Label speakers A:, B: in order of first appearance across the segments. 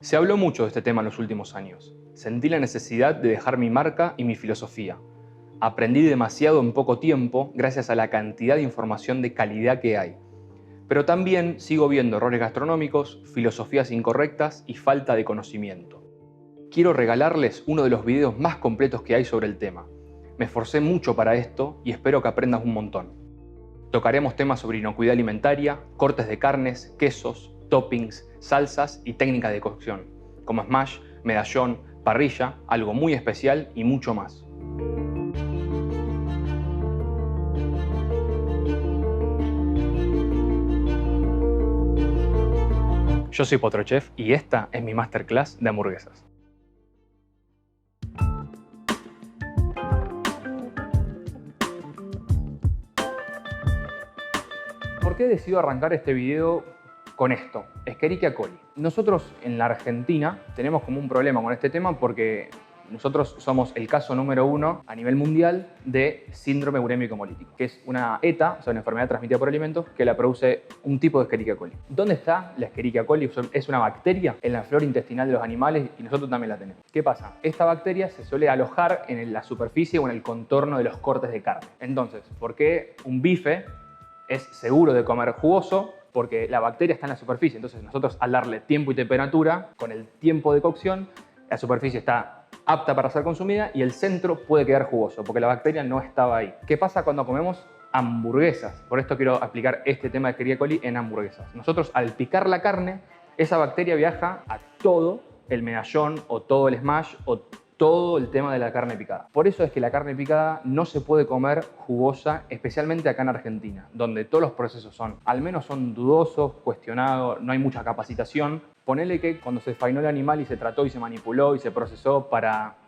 A: Se habló mucho de este tema en los últimos años. Sentí la necesidad de dejar mi marca y mi filosofía. Aprendí demasiado en poco tiempo gracias a la cantidad de información de calidad que hay. Pero también sigo viendo errores gastronómicos, filosofías incorrectas y falta de conocimiento. Quiero regalarles uno de los videos más completos que hay sobre el tema. Me esforcé mucho para esto y espero que aprendas un montón. Tocaremos temas sobre inocuidad alimentaria, cortes de carnes, quesos, toppings, salsas y técnicas de cocción, como smash, medallón, parrilla, algo muy especial y mucho más. Yo soy Potrochef y esta es mi masterclass de hamburguesas. ¿Por qué decido arrancar este video con esto? Escherichia coli. Nosotros en la Argentina tenemos como un problema con este tema porque nosotros somos el caso número 1 a nivel mundial de síndrome urémico hemolítico, que es una ETA, o sea, una enfermedad transmitida por alimentos, que la produce un tipo de Escherichia coli. ¿Dónde está la Escherichia coli? Es una bacteria en la flora intestinal de los animales y nosotros también la tenemos. ¿Qué pasa? Esta bacteria se suele alojar en la superficie o en el contorno de los cortes de carne. Entonces, ¿por qué un bife es seguro de comer jugoso? Porque la bacteria está en la superficie. Entonces nosotros al darle tiempo y temperatura, con el tiempo de cocción, la superficie está apta para ser consumida y el centro puede quedar jugoso, porque la bacteria no estaba ahí. ¿Qué pasa cuando comemos hamburguesas? Por esto quiero aplicar este tema de Escherichia coli en hamburguesas. Nosotros al picar la carne, esa bacteria viaja a todo el medallón o todo el smash o todo el tema de la carne picada. Por eso es que la carne picada no se puede comer jugosa, especialmente acá en Argentina, donde todos los procesos al menos son dudosos, cuestionados, no hay mucha capacitación. Ponele que cuando se fainó el animal y se trató y se manipuló y se procesó para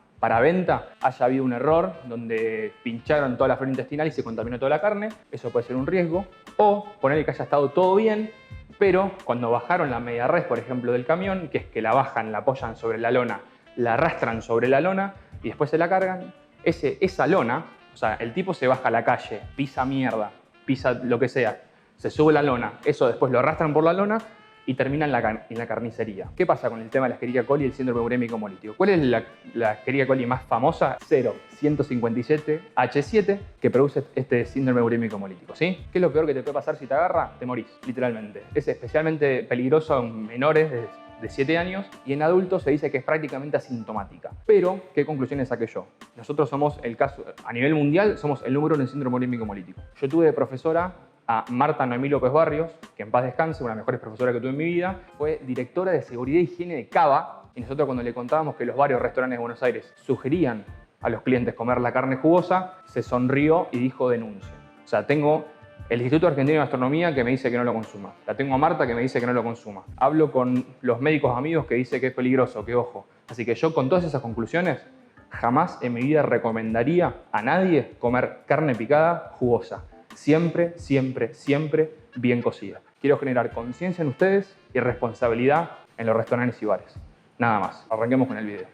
A: venta, haya habido un error donde pincharon toda la flora intestinal y se contaminó toda la carne, eso puede ser un riesgo. O ponele que haya estado todo bien, pero cuando bajaron la media res, por ejemplo, del camión, que es que la bajan, la apoyan sobre la lona, la arrastran sobre la lona y después se la cargan, esa lona, o sea, el tipo se baja a la calle, pisa mierda, pisa lo que sea, se sube la lona, eso después lo arrastran por la lona y termina en la carnicería. ¿Qué pasa con el tema de la Escherichia coli y el síndrome urémico hemolítico? ¿Cuál es la Escherichia coli más famosa? 0,157H7, que produce este síndrome urémico hemolítico, ¿sí? ¿Qué es lo peor que te puede pasar si te agarra? Te morís, literalmente. Es especialmente peligroso en menores de 7 años y en adultos se dice que es prácticamente asintomática. Pero, ¿qué conclusiones saqué yo? Nosotros somos el caso, a nivel mundial, somos el número 1 en síndrome urémico hemolítico. Yo tuve de profesora a Marta Noemí López Barrios, que en paz descanse, una de las mejores profesoras que tuve en mi vida, fue directora de seguridad e higiene de Cava, y nosotros cuando le contábamos que los varios restaurantes de Buenos Aires sugerían a los clientes comer la carne jugosa, se sonrió y dijo denuncia. O sea, tengo el Instituto Argentino de Gastronomía que me dice que no lo consuma. La tengo a Marta que me dice que no lo consuma. Hablo con los médicos amigos que dicen que es peligroso, que ojo. Así que yo con todas esas conclusiones jamás en mi vida recomendaría a nadie comer carne picada jugosa. Siempre, siempre, siempre bien cocida. Quiero generar conciencia en ustedes y responsabilidad en los restaurantes y bares. Nada más. Arranquemos con el video.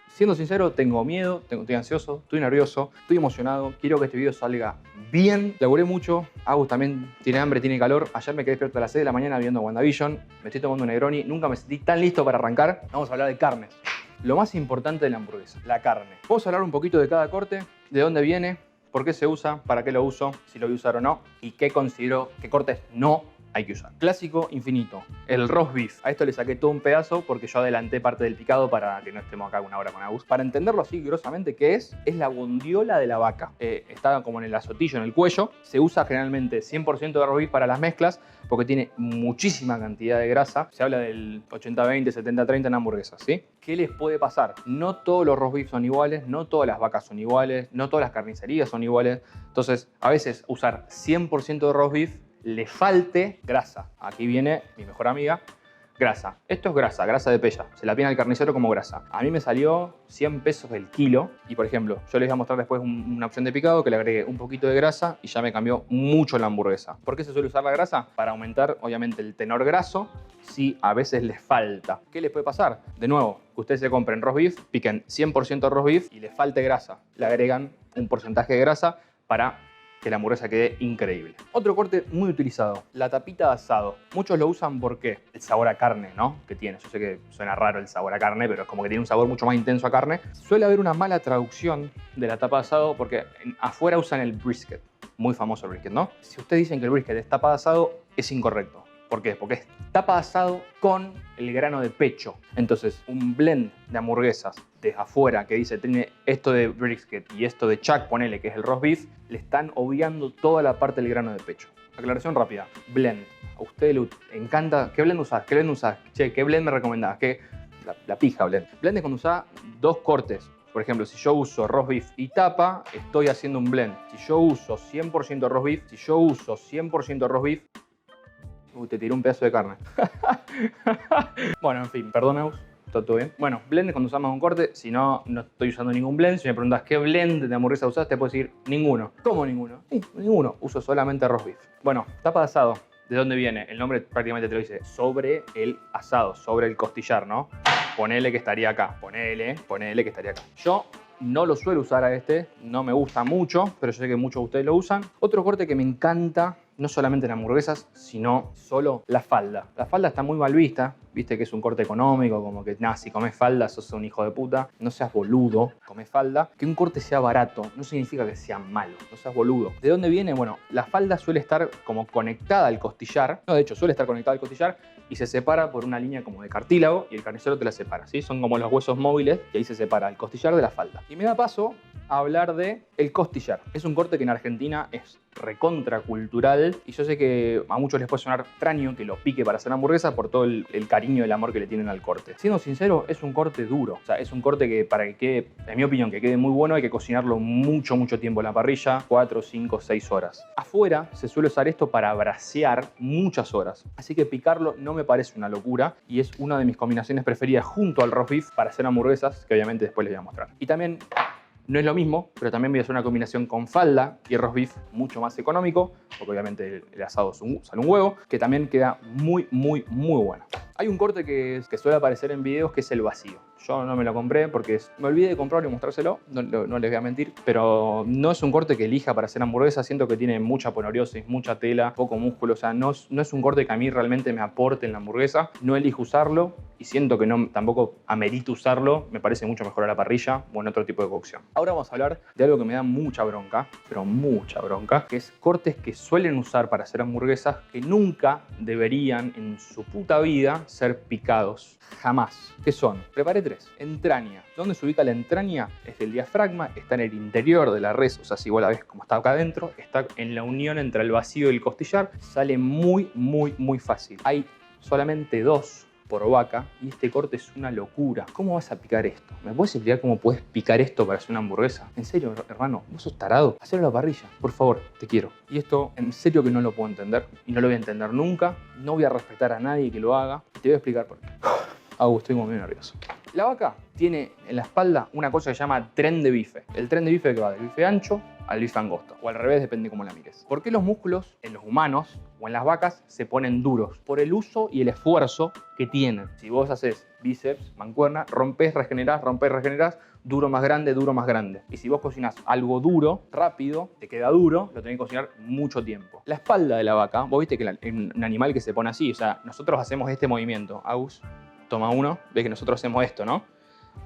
A: Siendo sincero, tengo miedo, estoy ansioso, estoy nervioso, estoy emocionado. Quiero que este video salga bien. Laburé mucho. Agus también tiene hambre, tiene calor. Ayer me quedé despierto a las 6 de la mañana viendo WandaVision. Me estoy tomando un Negroni. Nunca me sentí tan listo para arrancar. Vamos a hablar de carnes. Lo más importante de la hamburguesa, la carne. Vamos a hablar un poquito de cada corte, de dónde viene, por qué se usa, para qué lo uso, si lo voy a usar o no, y qué considero que cortes no hay que usar. Clásico infinito, el roast beef. A esto le saqué todo un pedazo porque yo adelanté parte del picado para que no estemos acá una hora con Agus. Para entenderlo así grosamente, ¿qué es? Es la bondiola de la vaca. Está como en el azotillo, en el cuello. Se usa generalmente 100% de roast beef para las mezclas porque tiene muchísima cantidad de grasa. Se habla del 80-20, 70-30 en hamburguesas, ¿sí? ¿Qué les puede pasar? No todos los roast beef son iguales, no todas las vacas son iguales, no todas las carnicerías son iguales. Entonces, a veces usar 100% de roast beef le falte grasa. Aquí viene mi mejor amiga, grasa. Esto es grasa de pella. Se la pide al carnicero como grasa. A mí me salió 100 pesos el kilo. Y por ejemplo, yo les voy a mostrar después una opción de picado que le agregué un poquito de grasa y ya me cambió mucho la hamburguesa. ¿Por qué se suele usar la grasa? Para aumentar, obviamente, el tenor graso si a veces les falta. ¿Qué les puede pasar? De nuevo, que ustedes se compren roast beef, piquen 100% roast beef y les falte grasa. Le agregan un porcentaje de grasa para que la hamburguesa quede increíble. Otro corte muy utilizado, la tapita de asado. Muchos lo usan porque el sabor a carne, ¿no? Que tiene. Yo sé que suena raro el sabor a carne, pero es como que tiene un sabor mucho más intenso a carne. Suele haber una mala traducción de la tapa de asado porque afuera usan el brisket. Muy famoso el brisket, ¿no? Si ustedes dicen que el brisket es tapa de asado, es incorrecto. ¿Por qué? Porque es tapa de asado con el grano de pecho. Entonces, un blend de hamburguesas de afuera que dice tiene esto de brisket y esto de chuck, ponele que es el roast beef, le están obviando toda la parte del grano de pecho. Aclaración rápida. Blend. A usted le encanta. ¿Qué blend usás? ¿Qué blend usás? Che, ¿qué blend me recomendás? ¿Qué? La pija blend. Blend es cuando usás dos cortes. Por ejemplo, si yo uso roast beef y tapa, estoy haciendo un blend. Si yo uso 100% roast beef, si yo uso 100% roast beef, te tiré un pedazo de carne. Bueno, en fin, perdón, Aus. ¿Todo bien? Bueno, blend es cuando usamos un corte. Si no, no estoy usando ningún blend. Si me preguntas qué blend de hamburguesa usás, te puedo decir ninguno. ¿Cómo ninguno? Sí, ninguno. Uso solamente roast beef. Bueno, tapa de asado. ¿De dónde viene? El nombre prácticamente te lo dice. Sobre el asado, sobre el costillar, ¿no? Ponele que estaría acá. Ponele que estaría acá. Yo no lo suelo usar a este. No me gusta mucho, pero yo sé que muchos de ustedes lo usan. Otro corte que me encanta, no solamente en hamburguesas, sino solo la falda. La falda está muy mal vista, viste que es un corte económico, como que, si comes falda sos un hijo de puta. No seas boludo, comes falda. Que un corte sea barato no significa que sea malo, no seas boludo. ¿De dónde viene? Bueno, la falda suele estar como conectada al costillar. No, de hecho, suele estar conectada al costillar y se separa por una línea como de cartílago y el carnicero te la separa, ¿sí? Son como los huesos móviles y ahí se separa el costillar de la falda. Y me da paso a hablar de el costillar. Es un corte que en Argentina es recontracultural y yo sé que a muchos les puede sonar extraño que lo pique para hacer hamburguesa por todo el cariño y el amor que le tienen al corte. Siendo sincero, es un corte duro. O sea, es un corte que para que quede, en mi opinión, que quede muy bueno hay que cocinarlo mucho tiempo en la parrilla, 4, 5, 6 horas. Afuera se suele usar esto para brasear muchas horas. Así que picarlo no me parece una locura y es una de mis combinaciones preferidas junto al roast beef para hacer hamburguesas, que obviamente después les voy a mostrar. Y también no es lo mismo, pero también voy a hacer una combinación con falda y roast beef mucho más económico, porque obviamente el asado sale un huevo, que también queda muy bueno. Hay un corte que suele aparecer en videos que es el vacío. Yo no me lo compré porque me olvidé de comprarlo y mostrárselo, no les voy a mentir, pero no es un corte que elija para hacer hamburguesa. Siento que tiene mucha ponoriosis, mucha tela, poco músculo, o sea, no es un corte que a mí realmente me aporte en la hamburguesa. No elijo usarlo y siento que tampoco amerito usarlo, me parece mucho mejor a la parrilla o en otro tipo de cocción. Ahora vamos a hablar de algo que me da mucha bronca, pero mucha bronca, que es cortes que suelen usar para hacer hamburguesas que nunca deberían en su puta vida ser picados. Jamás. ¿Qué son? Preparé 3. Entraña. ¿Dónde se ubica la entraña? Es el diafragma, está en el interior de la res, o sea, si vos la ves como está acá adentro, está en la unión entre el vacío y el costillar. Sale muy fácil. Hay solamente 2 por vaca y este corte es una locura. ¿Cómo vas a picar esto? ¿Me puedes explicar cómo puedes picar esto para hacer una hamburguesa? En serio, hermano, vos sos tarado. Hacelo a la parrilla, por favor, te quiero. Y esto, en serio que no lo puedo entender y no lo voy a entender nunca. No voy a respetar a nadie que lo haga. Te voy a explicar por qué. Estoy muy nervioso. La vaca tiene en la espalda una cosa que se llama tren de bife. El tren de bife que va del bife ancho al bife angosto, o al revés, depende cómo la mires. ¿Por qué los músculos en los humanos o en las vacas se ponen duros? Por el uso y el esfuerzo que tienen. Si vos haces bíceps, mancuerna, rompes, regenerás, duro más grande. Y si vos cocinas algo duro, rápido, te queda duro, lo tenés que cocinar mucho tiempo. La espalda de la vaca, vos viste que un animal que se pone así, o sea, nosotros hacemos este movimiento. Aus, toma uno, ves que nosotros hacemos esto, ¿no?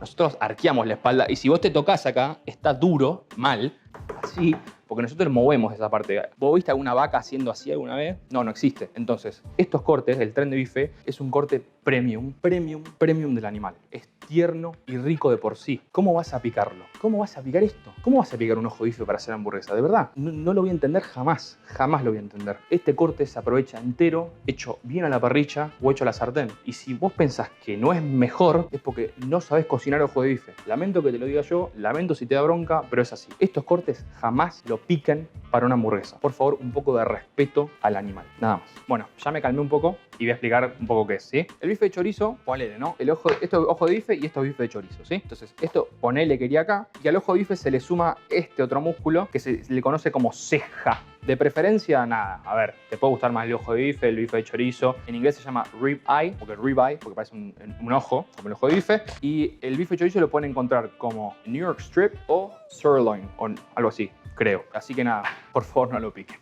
A: Nosotros arqueamos la espalda y si vos te tocas acá, está duro, mal, así, porque nosotros movemos esa parte. ¿Vos viste alguna vaca haciendo así alguna vez? No existe. Entonces, estos cortes, el tren de bife, es un corte premium del animal. Es tierno y rico de por sí. ¿Cómo vas a picarlo? ¿Cómo vas a picar esto? ¿Cómo vas a picar un ojo de bife para hacer hamburguesa? De verdad, no lo voy a entender jamás. Jamás lo voy a entender. Este corte se aprovecha entero, hecho bien a la parrilla o hecho a la sartén. Y si vos pensás que no es mejor, es porque no sabés cocinar ojo de bife. Lamento que te lo diga yo, lamento si te da bronca, pero es así. Estos cortes jamás lo piquen para una hamburguesa. Por favor, un poco de respeto al animal. Nada más. Bueno, ya me calmé un poco y voy a explicar un poco qué es, ¿sí? El bife de chorizo, ponele, ¿no? Esto es ojo de bife y esto es bife de chorizo, ¿sí? Entonces, esto ponele quería acá, y al ojo de bife se le suma este otro músculo que se le conoce como ceja. De preferencia, nada, a ver, te puede gustar más el ojo de bife, el bife de chorizo. En inglés se llama rib eye, porque parece un ojo, como el ojo de bife. Y el bife de chorizo lo pueden encontrar como New York Strip o sirloin, o algo así, creo. Así que nada, por favor no lo piquen.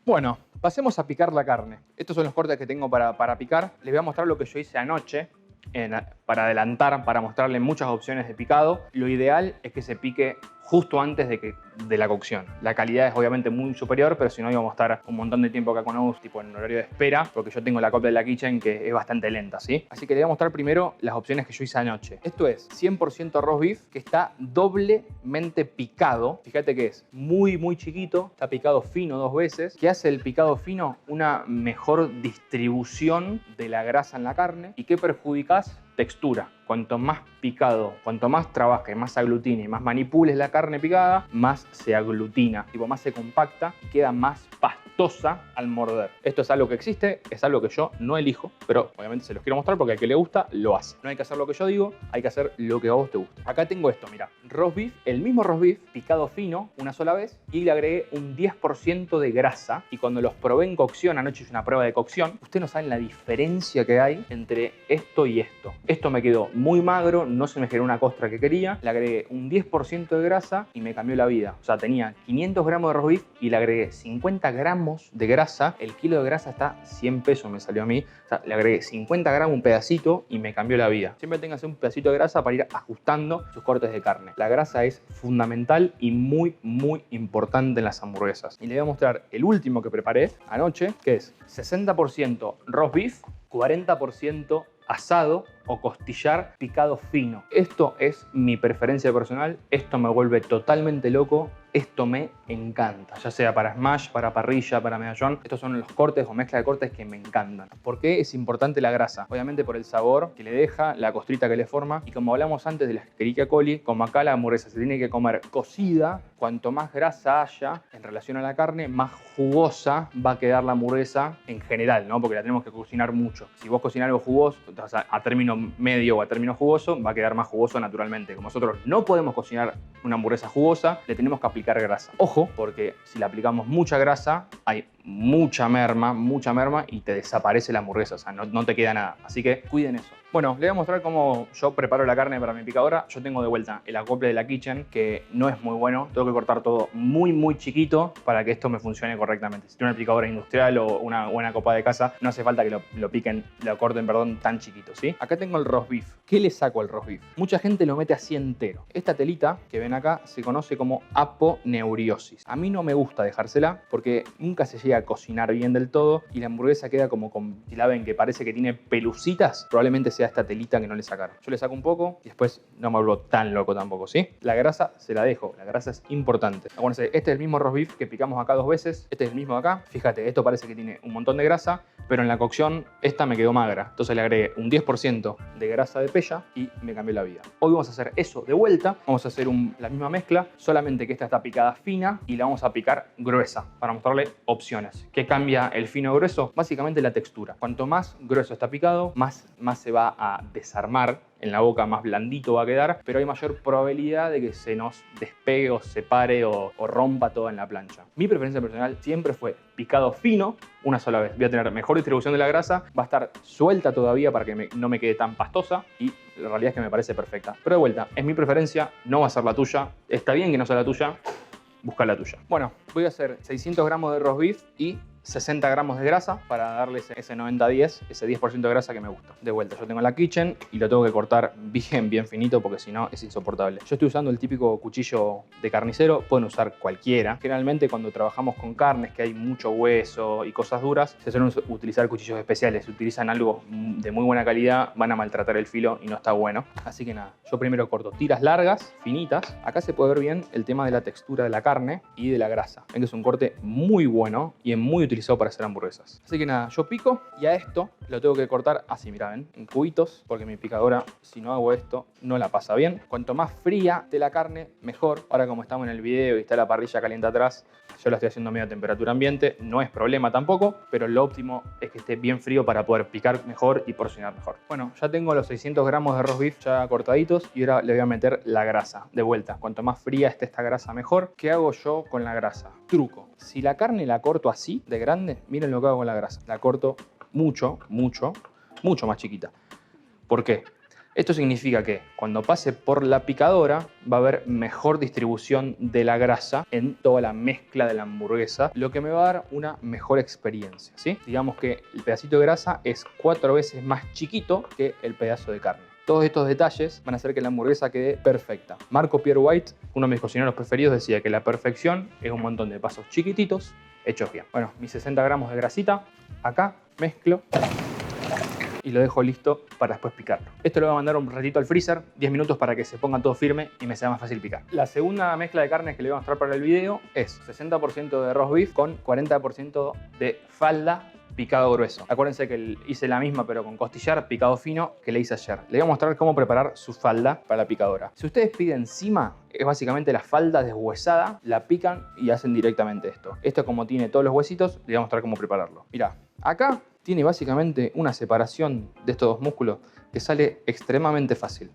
A: Bueno, pasemos a picar la carne. Estos son los cortes que tengo para picar. Les voy a mostrar lo que yo hice anoche para adelantar, para mostrarles muchas opciones de picado. Lo ideal es que se pique justo antes de la cocción. La calidad es obviamente muy superior, pero si no íbamos a estar un montón de tiempo acá con Agus, tipo en horario de espera, porque yo tengo la copia de la kitchen que es bastante lenta, ¿sí? Así que les voy a mostrar primero las opciones que yo hice anoche. Esto es 100% roast beef, que está doblemente picado. Fíjate que es muy chiquito, está picado fino 2 veces. ¿Qué hace el picado fino? Una mejor distribución de la grasa en la carne. ¿Y qué perjudicas? Textura. Cuanto más picado, cuanto más trabajes, más aglutine, más manipules la carne picada, más se aglutina, tipo más se compacta y queda más pastosa al morder. Esto es algo que existe, es algo que yo no elijo, pero obviamente se los quiero mostrar porque al que le gusta, lo hace. No hay que hacer lo que yo digo, hay que hacer lo que a vos te guste. Acá tengo esto, mira, roast beef, el mismo roast beef, picado fino una sola vez y le agregué un 10% de grasa y cuando los probé en cocción, anoche hice una prueba de cocción, ustedes no saben la diferencia que hay entre esto y esto. Esto me quedó muy magro, no se me generó una costra que quería, le agregué un 10% de grasa y me cambió la vida. O sea, tenía 500 gramos de roast beef y le agregué 50 gramos de grasa. El kilo de grasa está 100 pesos, me salió a mí. O sea, le agregué 50 gramos, un pedacito y me cambió la vida. Siempre tengas un pedacito de grasa para ir ajustando sus cortes de carne. La grasa es fundamental y muy importante en las hamburguesas. Y le voy a mostrar el último que preparé anoche, que es 60% roast beef, 40% asado o costillar picado fino. Esto es mi preferencia personal, esto me vuelve totalmente loco, esto me encanta, ya sea para smash, para parrilla, para medallón. Estos son los cortes o mezcla de cortes que me encantan. ¿Por qué es importante la grasa? Obviamente por el sabor que le deja, la costrita que le forma y como hablamos antes de la Escherichia coli, como acá la hamburguesa se tiene que comer cocida, cuanto más grasa haya en relación a la carne, más jugosa va a quedar la hamburguesa en general, ¿no? Porque la tenemos que cocinar mucho. Si vos cocinas algo jugoso, a término medio o a término jugoso, va a quedar más jugoso naturalmente. Como nosotros no podemos cocinar una hamburguesa jugosa, le tenemos que aplicar grasa. Ojo, porque si le aplicamos mucha grasa, hay mucha merma y te desaparece la hamburguesa, o sea, no te queda nada. Así que cuiden eso. Bueno, les voy a mostrar cómo yo preparo la carne para mi picadora. Yo tengo de vuelta el acople de la kitchen, que no es muy bueno. Tengo que cortar todo muy chiquito para que esto me funcione correctamente. Si tiene una picadora industrial o una buena copa de casa, no hace falta que lo corten, tan chiquito, ¿sí? Acá tengo el roast beef. ¿Qué le saco al roast beef? Mucha gente lo mete así entero. Esta telita que ven acá se conoce como aponeuriosis. A mí no me gusta dejársela porque nunca se llega a cocinar bien del todo y la hamburguesa queda como si la ven que parece que tiene pelucitas, probablemente sea esta telita que no le sacaron. Yo le saco un poco y después no me vuelvo tan loco tampoco, ¿sí? La grasa se la dejo, la grasa es importante. Acuérdense, este es el mismo roast beef que picamos acá 2 veces, este es el mismo de acá. Fíjate, esto parece que tiene un montón de grasa, pero en la cocción esta me quedó magra. Entonces le agregué un 10% de grasa de pella y me cambió la vida. Hoy vamos a hacer eso de vuelta, vamos a hacer la misma mezcla, solamente que esta está picada fina y la vamos a picar gruesa para mostrarle opciones. ¿Qué cambia el fino grueso? Básicamente la textura. Cuanto más grueso está picado, más se va a desarmar en la boca, más blandito va a quedar, pero hay mayor probabilidad de que se nos despegue o separe o rompa todo en la plancha. Mi preferencia personal siempre fue picado fino una sola vez. Voy a tener mejor distribución de la grasa, va a estar suelta todavía para que no me quede tan pastosa y la realidad es que me parece perfecta. Pero de vuelta, es mi preferencia, no va a ser la tuya. Está bien que no sea la tuya, busca la tuya. Bueno, voy a hacer 600 gramos de roast beef y 60 gramos de grasa para darle ese 90-10, ese 10% de grasa que me gusta. De vuelta, yo tengo la kitchen y lo tengo que cortar bien finito porque si no es insoportable. Yo estoy usando el típico cuchillo de carnicero, pueden usar cualquiera. Generalmente cuando trabajamos con carnes que hay mucho hueso y cosas duras, se suelen utilizar cuchillos especiales. Si utilizan algo de muy buena calidad, van a maltratar el filo y no está bueno. Así que nada, yo primero corto tiras largas, finitas. Acá se puede ver bien el tema de la textura de la carne y de la grasa. Ven que es un corte muy bueno y en muy utilizado para hacer hamburguesas. Así que nada, yo pico y a esto lo tengo que cortar así, mirá, ¿ven? En cubitos, porque mi picadora, si no hago esto, no la pasa bien. Cuanto más fría esté la carne, mejor. Ahora como estamos en el video y está la parrilla caliente atrás, yo la estoy haciendo a media temperatura ambiente, no es problema tampoco, pero lo óptimo es que esté bien frío para poder picar mejor y porcionar mejor. Bueno, ya tengo los 600 gramos de roast beef ya cortaditos y ahora le voy a meter la grasa de vuelta. Cuanto más fría esté esta grasa, mejor. ¿Qué hago yo con la grasa? Truco. Si la carne la corto así, de grande, miren lo que hago con la grasa. La corto mucho más chiquita. ¿Por qué? Esto significa que cuando pase por la picadora va a haber mejor distribución de la grasa en toda la mezcla de la hamburguesa, lo que me va a dar una mejor experiencia, ¿sí? Digamos que el pedacito de grasa es 4 veces más chiquito que el pedazo de carne. Todos estos detalles van a hacer que la hamburguesa quede perfecta. Marco Pierre White, uno de mis cocineros preferidos, decía que la perfección es un montón de pasos chiquititos hechos bien. Bueno, mis 60 gramos de grasita, acá mezclo y lo dejo listo para después picarlo. Esto lo voy a mandar un ratito al freezer, 10 minutos para que se ponga todo firme y me sea más fácil picar. La segunda mezcla de carnes que le voy a mostrar para el video es 60% de roast beef con 40% de falda picado grueso. Acuérdense que hice la misma pero con costillar picado fino que le hice ayer. Le voy a mostrar cómo preparar su falda para la picadora. Si ustedes piden encima, es básicamente la falda deshuesada, la pican y hacen directamente esto. Esto como tiene todos los huesitos, le voy a mostrar cómo prepararlo. Mirá, acá tiene básicamente una separación de estos dos músculos que sale extremadamente fácil.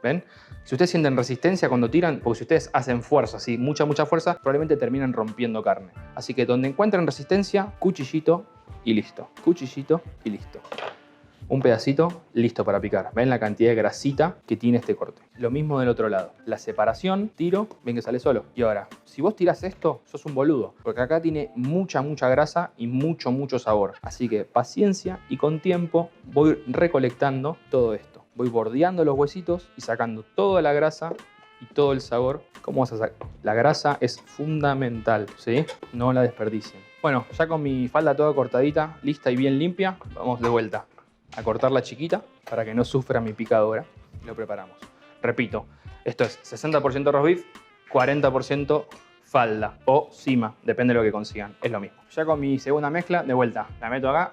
A: ¿Ven? Si ustedes sienten resistencia cuando tiran, porque si ustedes hacen fuerza, ¿sí? mucha fuerza, probablemente terminan rompiendo carne. Así que donde encuentren resistencia, cuchillito y listo. Cuchillito y listo. Un pedacito listo para picar. ¿Ven la cantidad de grasita que tiene este corte? Lo mismo del otro lado. La separación, tiro, ven que sale solo. Y ahora, si vos tirás esto, sos un boludo. Porque acá tiene mucha grasa y mucho sabor. Así que paciencia y con tiempo voy recolectando todo esto. Voy bordeando los huesitos y sacando toda la grasa y todo el sabor. ¿Cómo vas a sacar? La grasa es fundamental, ¿sí? No la desperdicien. Bueno, ya con mi falda toda cortadita, lista y bien limpia, vamos de vuelta a cortarla chiquita para que no sufra mi picadora. Lo preparamos. Repito, esto es 60% roast beef, 40% falda o cima, depende de lo que consigan, es lo mismo. Ya con mi segunda mezcla, de vuelta, la meto acá,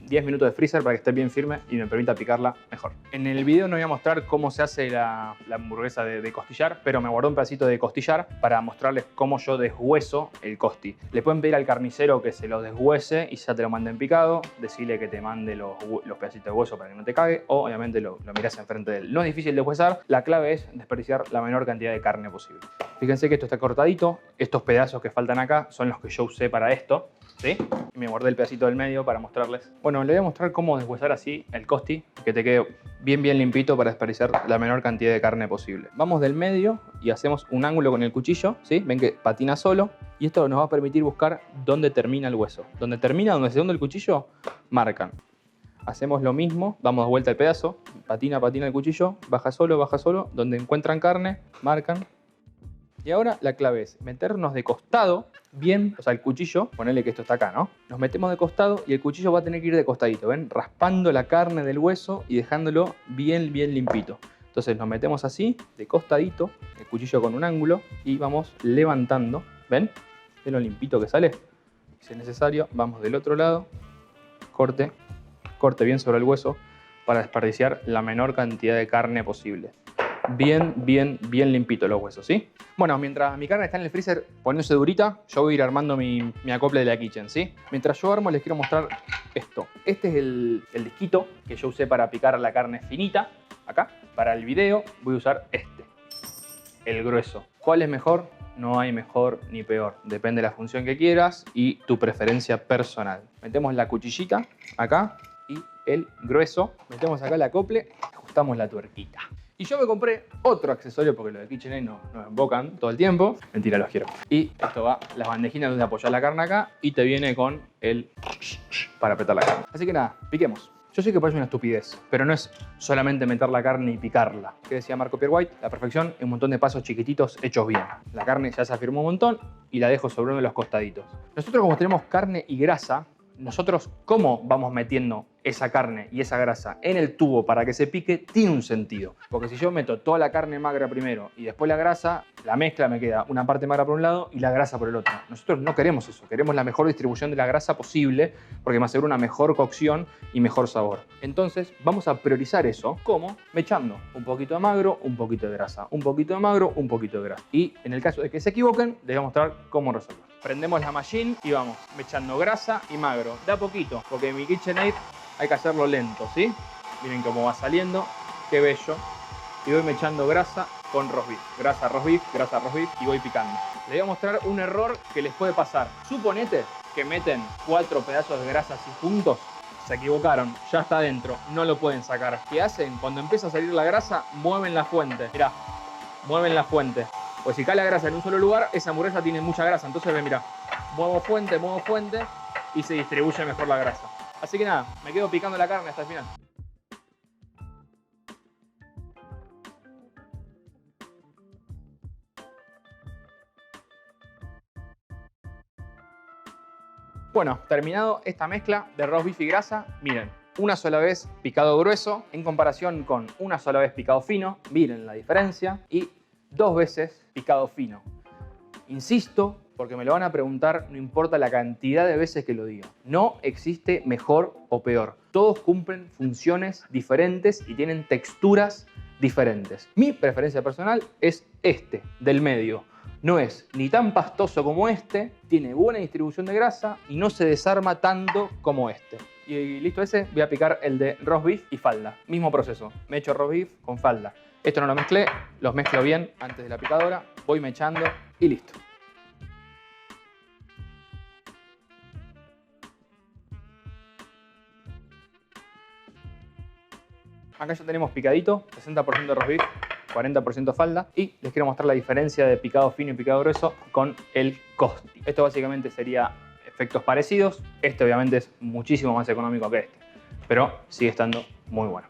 A: 10 minutos de freezer para que esté bien firme y me permita picarla mejor. En el video no voy a mostrar cómo se hace la hamburguesa de costillar, pero me guardé un pedacito de costillar para mostrarles cómo yo deshueso el costi. Le pueden pedir al carnicero que se lo deshuese y ya te lo manden picado, decirle que te mande los pedacitos de hueso para que no te cague, o obviamente lo mirás enfrente de él. No es difícil de deshuesar, la clave es desperdiciar la menor cantidad de carne posible. Fíjense que esto está cortadito, estos pedazos que faltan acá son los que yo usé para esto, ¿sí? Y me guardé el pedacito del medio para mostrarles. Bueno, le voy a mostrar cómo deshuesar así el costi, que te quede bien limpito para desperdiciar la menor cantidad de carne posible. Vamos del medio y hacemos un ángulo con el cuchillo, ¿sí? Ven que patina solo y esto nos va a permitir buscar dónde termina el hueso. Donde se hunde el cuchillo, marcan. Hacemos lo mismo, damos vuelta el pedazo, patina el cuchillo, baja solo, donde encuentran carne, marcan. Y ahora la clave es meternos de costado, bien, o sea, el cuchillo, ponele que esto está acá, ¿no? Nos metemos de costado y el cuchillo va a tener que ir de costadito, ¿ven? Raspando la carne del hueso y dejándolo bien limpito. Entonces nos metemos así, de costadito, el cuchillo con un ángulo y vamos levantando, ¿ven? ¿Ven lo limpito que sale? Si es necesario, vamos del otro lado, corte bien sobre el hueso para desperdiciar la menor cantidad de carne posible. Bien limpito los huesos, ¿sí? Bueno, mientras mi carne está en el freezer poniéndose durita, yo voy a ir armando mi aquople de la kitchen, ¿sí? Mientras yo armo les quiero mostrar esto. Este es el disquito que yo usé para picar la carne finita, acá. Para el video voy a usar este, el grueso. ¿Cuál es mejor? No hay mejor ni peor. Depende de la función que quieras y tu preferencia personal. Metemos la cuchillita acá y el grueso. Metemos acá el acople, ajustamos la tuerquita. Y yo me compré otro accesorio porque los de KitchenAid nos embocan todo el tiempo. Mentira, los quiero. Y esto va, las bandejitas donde apoyar la carne acá y te viene con el para apretar la carne. Así que nada, piquemos. Yo sé que parece una estupidez, pero no es solamente meter la carne y picarla. ¿Qué decía Marco Pierre White? La perfección es un montón de pasos chiquititos hechos bien. La carne ya se afirmó un montón y la dejo sobre uno de los costaditos. Nosotros como tenemos carne y grasa, nosotros cómo vamos metiendo esa carne y esa grasa en el tubo para que se pique tiene un sentido. Porque si yo meto toda la carne magra primero y después la grasa, la mezcla me queda una parte magra por un lado y la grasa por el otro. Nosotros no queremos eso, queremos la mejor distribución de la grasa posible porque me asegura una mejor cocción y mejor sabor. Entonces vamos a priorizar eso. ¿Cómo? Mechando un poquito de magro, un poquito de grasa, un poquito de magro, un poquito de grasa. Y en el caso de que se equivoquen, les voy a mostrar cómo resolver. Prendemos la machine y vamos mechando grasa y magro, de a poquito, porque en mi KitchenAid hay que hacerlo lento, ¿sí? Miren cómo va saliendo, qué bello. Y voy mechando grasa con roast beef. Grasa, roast beef y voy picando. Les voy a mostrar un error que les puede pasar. Suponete que meten 4 pedazos de grasa así juntos. Se equivocaron, ya está adentro, no lo pueden sacar. ¿Qué hacen? Cuando empieza a salir la grasa, mueven la fuente. Mirá, mueven la fuente. Pues si cae la grasa en un solo lugar, esa hamburguesa tiene mucha grasa. Entonces ven, mirá, muevo fuente y se distribuye mejor la grasa. Así que nada, me quedo picando la carne hasta el final. Bueno, terminado esta mezcla de roast beef y grasa, miren, una sola vez picado grueso en comparación con una sola vez picado fino, miren la diferencia, y 2 veces picado fino. Insisto, porque me lo van a preguntar, no importa la cantidad de veces que lo diga. No existe mejor o peor. Todos cumplen funciones diferentes y tienen texturas diferentes. Mi preferencia personal es este, del medio. No es ni tan pastoso como este, tiene buena distribución de grasa y no se desarma tanto como este. Y listo ese, voy a picar el de roast beef y falda. Mismo proceso, me echo roast beef con falda. Esto no lo mezclé, los mezclo bien antes de la picadora, voy mechando y listo. Acá ya tenemos picadito, 60% de roast beef, 40% falda, y les quiero mostrar la diferencia de picado fino y picado grueso con el Costi. Esto básicamente sería efectos parecidos. Este obviamente es muchísimo más económico que este, pero sigue estando muy bueno.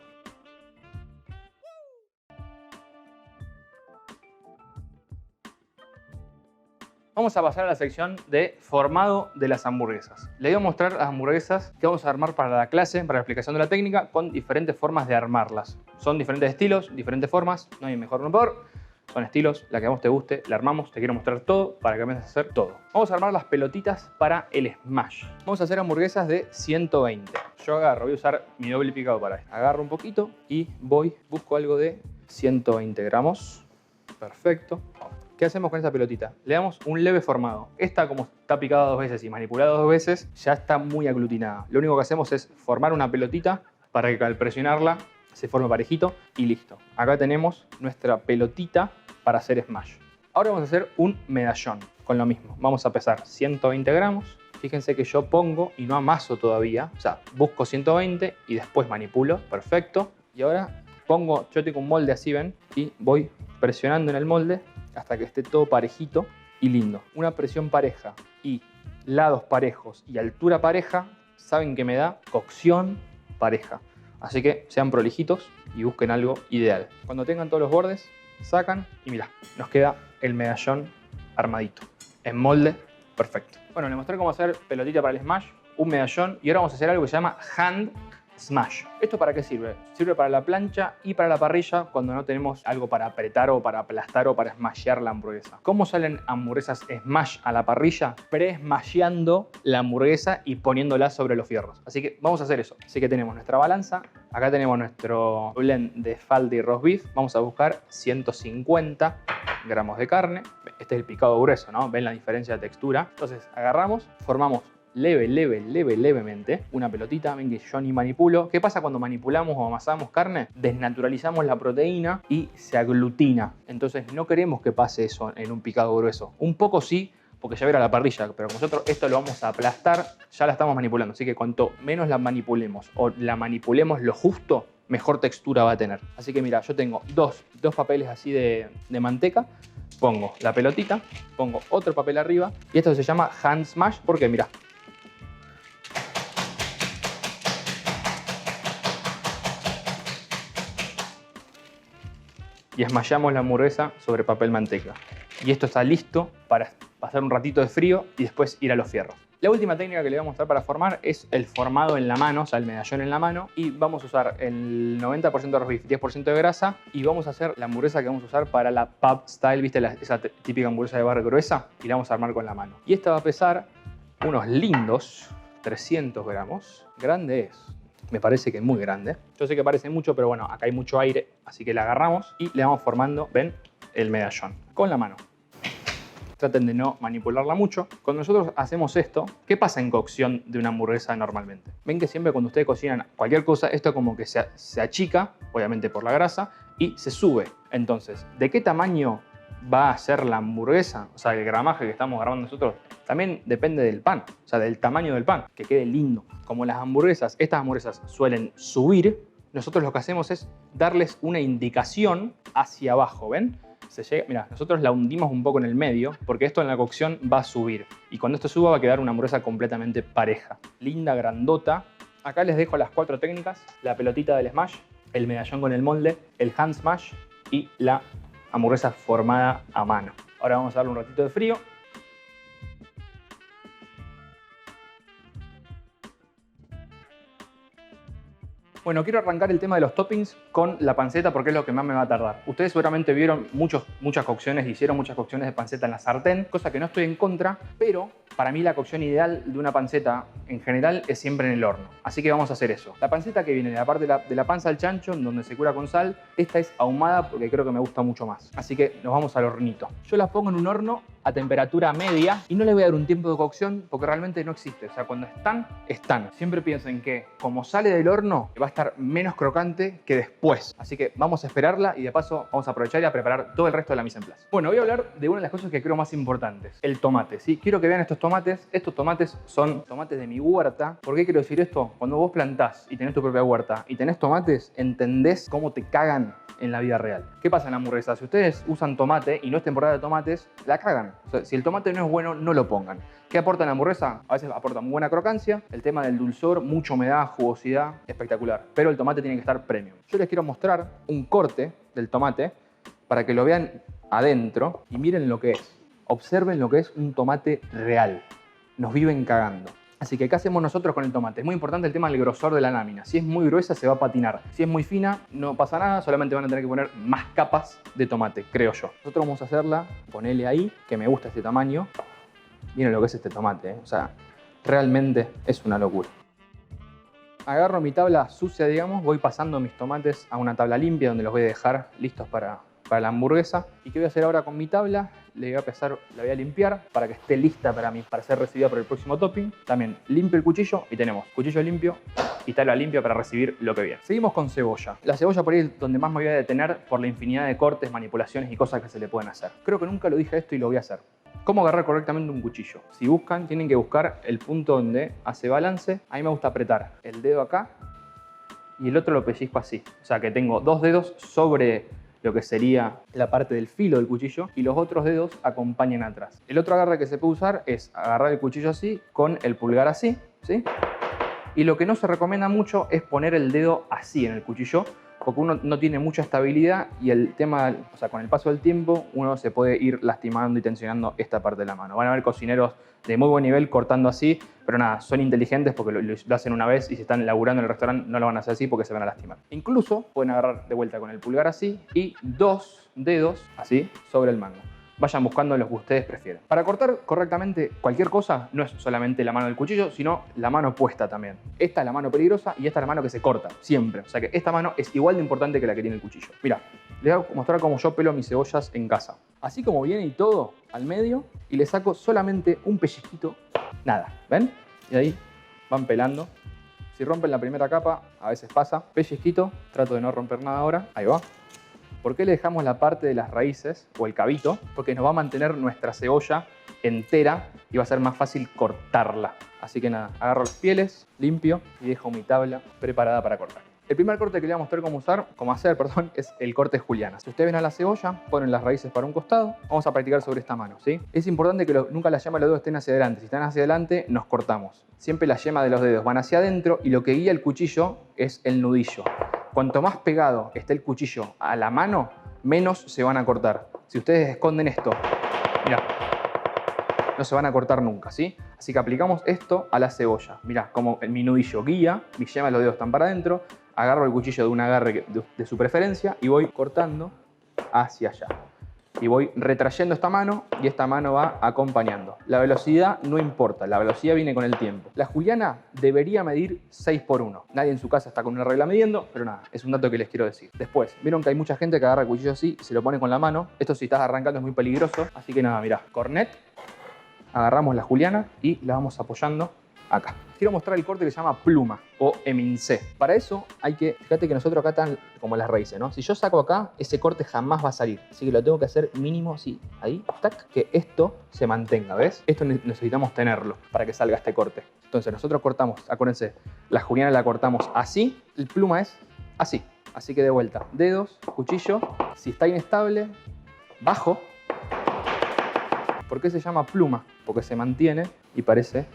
A: Vamos a pasar a la sección de formado de las hamburguesas. Les voy a mostrar las hamburguesas que vamos a armar para la clase, para la explicación de la técnica, con diferentes formas de armarlas. Son diferentes estilos, diferentes formas, no hay mejor ni peor. Son estilos, la que a vos te guste, la armamos, te quiero mostrar todo para que aprendas a hacer todo. Vamos a armar las pelotitas para el smash. Vamos a hacer hamburguesas de 120. Yo agarro, voy a usar mi doble picado para esto. Agarro un poquito y busco algo de 120 gramos. Perfecto. ¿Qué hacemos con esa pelotita? Le damos un leve formado. Esta, como está picada 2 veces y manipulada 2 veces, ya está muy aglutinada. Lo único que hacemos es formar una pelotita para que al presionarla se forme parejito y listo. Acá tenemos nuestra pelotita para hacer smash. Ahora vamos a hacer un medallón con lo mismo. Vamos a pesar 120 gramos. Fíjense que yo pongo y no amaso todavía. O sea, busco 120 y después manipulo. Perfecto. Y ahora pongo, yo tengo un molde así, ven, y voy presionando en el molde hasta que esté todo parejito y lindo. Una presión pareja y lados parejos y altura pareja, saben que me da cocción pareja. Así que sean prolijitos y busquen algo ideal. Cuando tengan todos los bordes, sacan y mirá, nos queda el medallón armadito. En molde, perfecto. Bueno, les mostré cómo hacer pelotita para el smash, un medallón, y ahora vamos a hacer algo que se llama hand smash. ¿Esto para qué sirve? Sirve para la plancha y para la parrilla cuando no tenemos algo para apretar o para aplastar o para smashear la hamburguesa. ¿Cómo salen hamburguesas smash a la parrilla? Pre-smasheando la hamburguesa y poniéndola sobre los fierros. Así que vamos a hacer eso. Así que tenemos nuestra balanza. Acá tenemos nuestro blend de falda y roast beef. Vamos a buscar 150 gramos de carne. Este es el picado grueso, ¿no? ¿Ven la diferencia de textura? Entonces agarramos, formamos levemente una pelotita. Ven que yo ni manipulo. ¿Qué pasa cuando manipulamos o amasamos carne? Desnaturalizamos la proteína y se aglutina. Entonces no queremos que pase eso en un picado grueso. Un poco sí, porque ya verá la parrilla, pero nosotros esto lo vamos a aplastar, ya la estamos manipulando. Así que cuanto menos la manipulemos o la manipulemos lo justo, mejor textura va a tener. Así que mira, yo tengo dos papeles así de manteca. Pongo la pelotita, pongo otro papel arriba y esto se llama hand smash porque mira, y esmayamos la hamburguesa sobre papel manteca. Y esto está listo para pasar un ratito de frío y después ir a los fierros. La última técnica que le voy a mostrar para formar es el formado en la mano, o sea, el medallón en la mano. Y vamos a usar el 90% de roast beef, 10% de grasa. Y vamos a hacer la hamburguesa que vamos a usar para la pub style, ¿viste? Esa típica hamburguesa de bar gruesa. Y la vamos a armar con la mano. Y esta va a pesar unos lindos 300 gramos. Grande es. Me parece que es muy grande. Yo sé que parece mucho, pero bueno, acá hay mucho aire. Así que la agarramos y le vamos formando, ¿ven? El medallón con la mano. Traten de no manipularla mucho. Cuando nosotros hacemos esto, ¿qué pasa en cocción de una hamburguesa normalmente? Ven que siempre cuando ustedes cocinan cualquier cosa, esto como que se achica, obviamente por la grasa, y se sube. Entonces, ¿de qué tamaño va a ser la hamburguesa? O sea, el gramaje que estamos grabando nosotros también depende del pan, o sea, del tamaño del pan, que quede lindo. Como las hamburguesas, estas hamburguesas suelen subir, nosotros lo que hacemos es darles una indicación hacia abajo, ¿ven? Mira, nosotros la hundimos un poco en el medio porque esto en la cocción va a subir. Y cuando esto suba va a quedar una hamburguesa completamente pareja. Linda, grandota. Acá les dejo las 4 técnicas. La pelotita del smash, el medallón con el molde, el hand smash y la hamburguesa formada a mano. Ahora vamos a darle un ratito de frío. Bueno, quiero arrancar el tema de los toppings con la panceta porque es lo que más me va a tardar. Ustedes seguramente vieron muchas cocciones, hicieron muchas cocciones de panceta en la sartén, cosa que no estoy en contra, pero para mí la cocción ideal de una panceta en general es siempre en el horno. Así que vamos a hacer eso. La panceta que viene de la parte de la panza del chancho, donde se cura con sal, esta es ahumada porque creo que me gusta mucho más. Así que nos vamos al hornito. Yo las pongo en un horno a temperatura media y no le voy a dar un tiempo de cocción porque realmente no existe. O sea, cuando están. Siempre piensen que como sale del horno va a estar menos crocante que después. Así que vamos a esperarla y de paso vamos a aprovechar y a preparar todo el resto de la mise en place. Bueno, voy a hablar de una de las cosas que creo más importantes. El tomate, ¿sí? Quiero que vean estos tomates. Estos tomates son tomates de mi huerta. ¿Por qué quiero decir esto? Cuando vos plantás y tenés tu propia huerta y tenés tomates, entendés cómo te cagan en la vida real. ¿Qué pasa en la hamburguesa? Si ustedes usan tomate y no es temporada de tomates, la cagan. O sea, si el tomate no es bueno, no lo pongan. ¿Qué aporta en la hamburguesa? A veces aporta muy buena crocancia, el tema del dulzor, mucha humedad, jugosidad, espectacular. Pero el tomate tiene que estar premium. Yo les quiero mostrar un corte del tomate para que lo vean adentro y miren lo que es. Observen lo que es un tomate real. Nos viven cagando. Así que, ¿qué hacemos nosotros con el tomate? Es muy importante el tema del grosor de la lámina. Si es muy gruesa, se va a patinar. Si es muy fina, no pasa nada, solamente van a tener que poner más capas de tomate, creo yo. Nosotros vamos a hacerla, ponele ahí, que me gusta este tamaño. Miren lo que es este tomate, ¿eh? O sea, realmente es una locura. Agarro mi tabla sucia, digamos, voy pasando mis tomates a una tabla limpia donde los voy a dejar listos para la hamburguesa. ¿Y qué voy a hacer ahora con mi tabla? La voy a limpiar para que esté lista para ser recibida por el próximo topping. También limpio el cuchillo y tenemos cuchillo limpio y tabla limpia para recibir lo que viene. Seguimos con cebolla. La cebolla por ahí es donde más me voy a detener por la infinidad de cortes, manipulaciones y cosas que se le pueden hacer. Creo que nunca lo dije esto y lo voy a hacer. ¿Cómo agarrar correctamente un cuchillo? Si buscan, tienen que buscar el punto donde hace balance. A mí me gusta apretar el dedo acá y el otro lo pellizco así. O sea que tengo 2 dedos sobre lo que sería la parte del filo del cuchillo y los otros dedos acompañan atrás. El otro agarre que se puede usar es agarrar el cuchillo así con el pulgar así, ¿sí? Y lo que no se recomienda mucho es poner el dedo así en el cuchillo porque uno no tiene mucha estabilidad y el tema, o sea, con el paso del tiempo uno se puede ir lastimando y tensionando esta parte de la mano. Van a ver cocineros de muy buen nivel cortando así, pero nada, son inteligentes porque lo hacen una vez y si están laburando en el restaurante no lo van a hacer así porque se van a lastimar. Incluso pueden agarrar de vuelta con el pulgar así y 2 dedos así sobre el mango. Vayan buscando los que ustedes prefieran. Para cortar correctamente cualquier cosa, no es solamente la mano del cuchillo, sino la mano opuesta también. Esta es la mano peligrosa y esta es la mano que se corta, siempre. O sea que esta mano es igual de importante que la que tiene el cuchillo. Mirá, les voy a mostrar cómo yo pelo mis cebollas en casa. Así como viene y todo, al medio, y le saco solamente un pellizquito. Nada, ¿ven? Y ahí van pelando. Si rompen la primera capa, a veces pasa. Pellizquito, trato de no romper nada ahora. Ahí va. ¿Por qué le dejamos la parte de las raíces o el cabito? Porque nos va a mantener nuestra cebolla entera y va a ser más fácil cortarla. Así que nada, agarro las pieles, limpio y dejo mi tabla preparada para cortar. El primer corte que le voy a mostrar cómo hacer, es el corte juliana. Si ustedes ven a la cebolla, ponen las raíces para un costado. Vamos a practicar sobre esta mano, ¿sí? Es importante que nunca la yema de los dedos estén hacia adelante. Si están hacia adelante, nos cortamos. Siempre la yema de los dedos van hacia adentro y lo que guía el cuchillo es el nudillo. Cuanto más pegado esté el cuchillo a la mano, menos se van a cortar. Si ustedes esconden esto, mirá, no se van a cortar nunca, ¿sí? Así que aplicamos esto a la cebolla. Mirá, como mi nudillo guía, mis yemas de los dedos están para adentro, agarro el cuchillo de un agarre de su preferencia y voy cortando hacia allá. Y voy retrayendo esta mano y esta mano va acompañando. La velocidad no importa, la velocidad viene con el tiempo. La juliana debería medir 6×1. Nadie en su casa está con una regla midiendo, pero nada, es un dato que les quiero decir. Después, vieron que hay mucha gente que agarra el cuchillo así y se lo pone con la mano. Esto si estás arrancando es muy peligroso, así que nada, mirá, cornet, agarramos la juliana y la vamos apoyando acá. Quiero mostrar el corte que se llama pluma o emincé. Para eso hay que, fíjate que nosotros acá están como las raíces, ¿no? Si yo saco acá, ese corte jamás va a salir. Así que lo tengo que hacer mínimo, sí, ahí, tac, que esto se mantenga, ¿ves? Esto necesitamos tenerlo para que salga este corte. Entonces nosotros cortamos, acuérdense, la juliana la cortamos así, el pluma es así. Así que de vuelta, dedos, cuchillo, si está inestable, bajo. ¿Por qué se llama pluma? Porque se mantiene y parece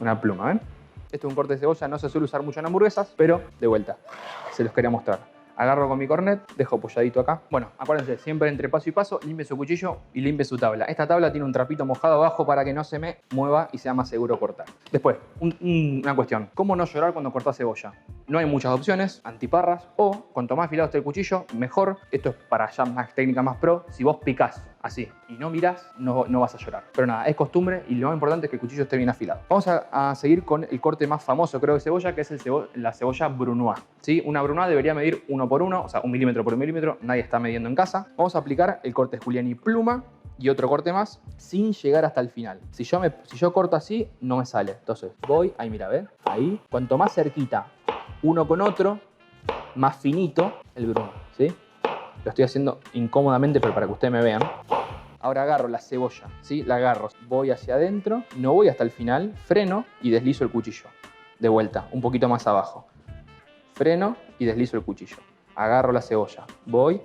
A: una pluma, ¿ven? Esto es un corte de cebolla, no se suele usar mucho en hamburguesas, pero de vuelta, se los quería mostrar. Agarro con mi cornet, dejo apoyadito acá. Bueno, acuérdense, siempre entre paso y paso, limpie su cuchillo y limpie su tabla. Esta tabla tiene un trapito mojado abajo para que no se me mueva y sea más seguro cortar. Después, una cuestión. ¿Cómo no llorar cuando cortás cebolla? No hay muchas opciones, antiparras o cuanto más afilado esté el cuchillo, mejor. Esto es para ya más técnica más pro. Si vos picás así y no mirás, no vas a llorar. Pero nada, es costumbre y lo más importante es que el cuchillo esté bien afilado. Vamos a seguir con el corte más famoso, creo, de cebolla, que es la cebolla brunoise. ¿Sí? Una brunoise debería medir 1×1, o sea, 1 milímetro por 1 milímetro. Nadie está midiendo en casa. Vamos a aplicar el corte juliana pluma y otro corte más sin llegar hasta el final. Si yo corto así, no me sale. Entonces voy, ahí mira, ¿ves? Ahí. Cuanto más cerquita uno con otro, más finito el bruno, ¿sí? Lo estoy haciendo incómodamente, pero para que ustedes me vean. Ahora agarro la cebolla, ¿sí? La agarro, voy hacia adentro, no voy hasta el final, freno y deslizo el cuchillo. De vuelta, un poquito más abajo. Freno y deslizo el cuchillo. Agarro la cebolla, voy,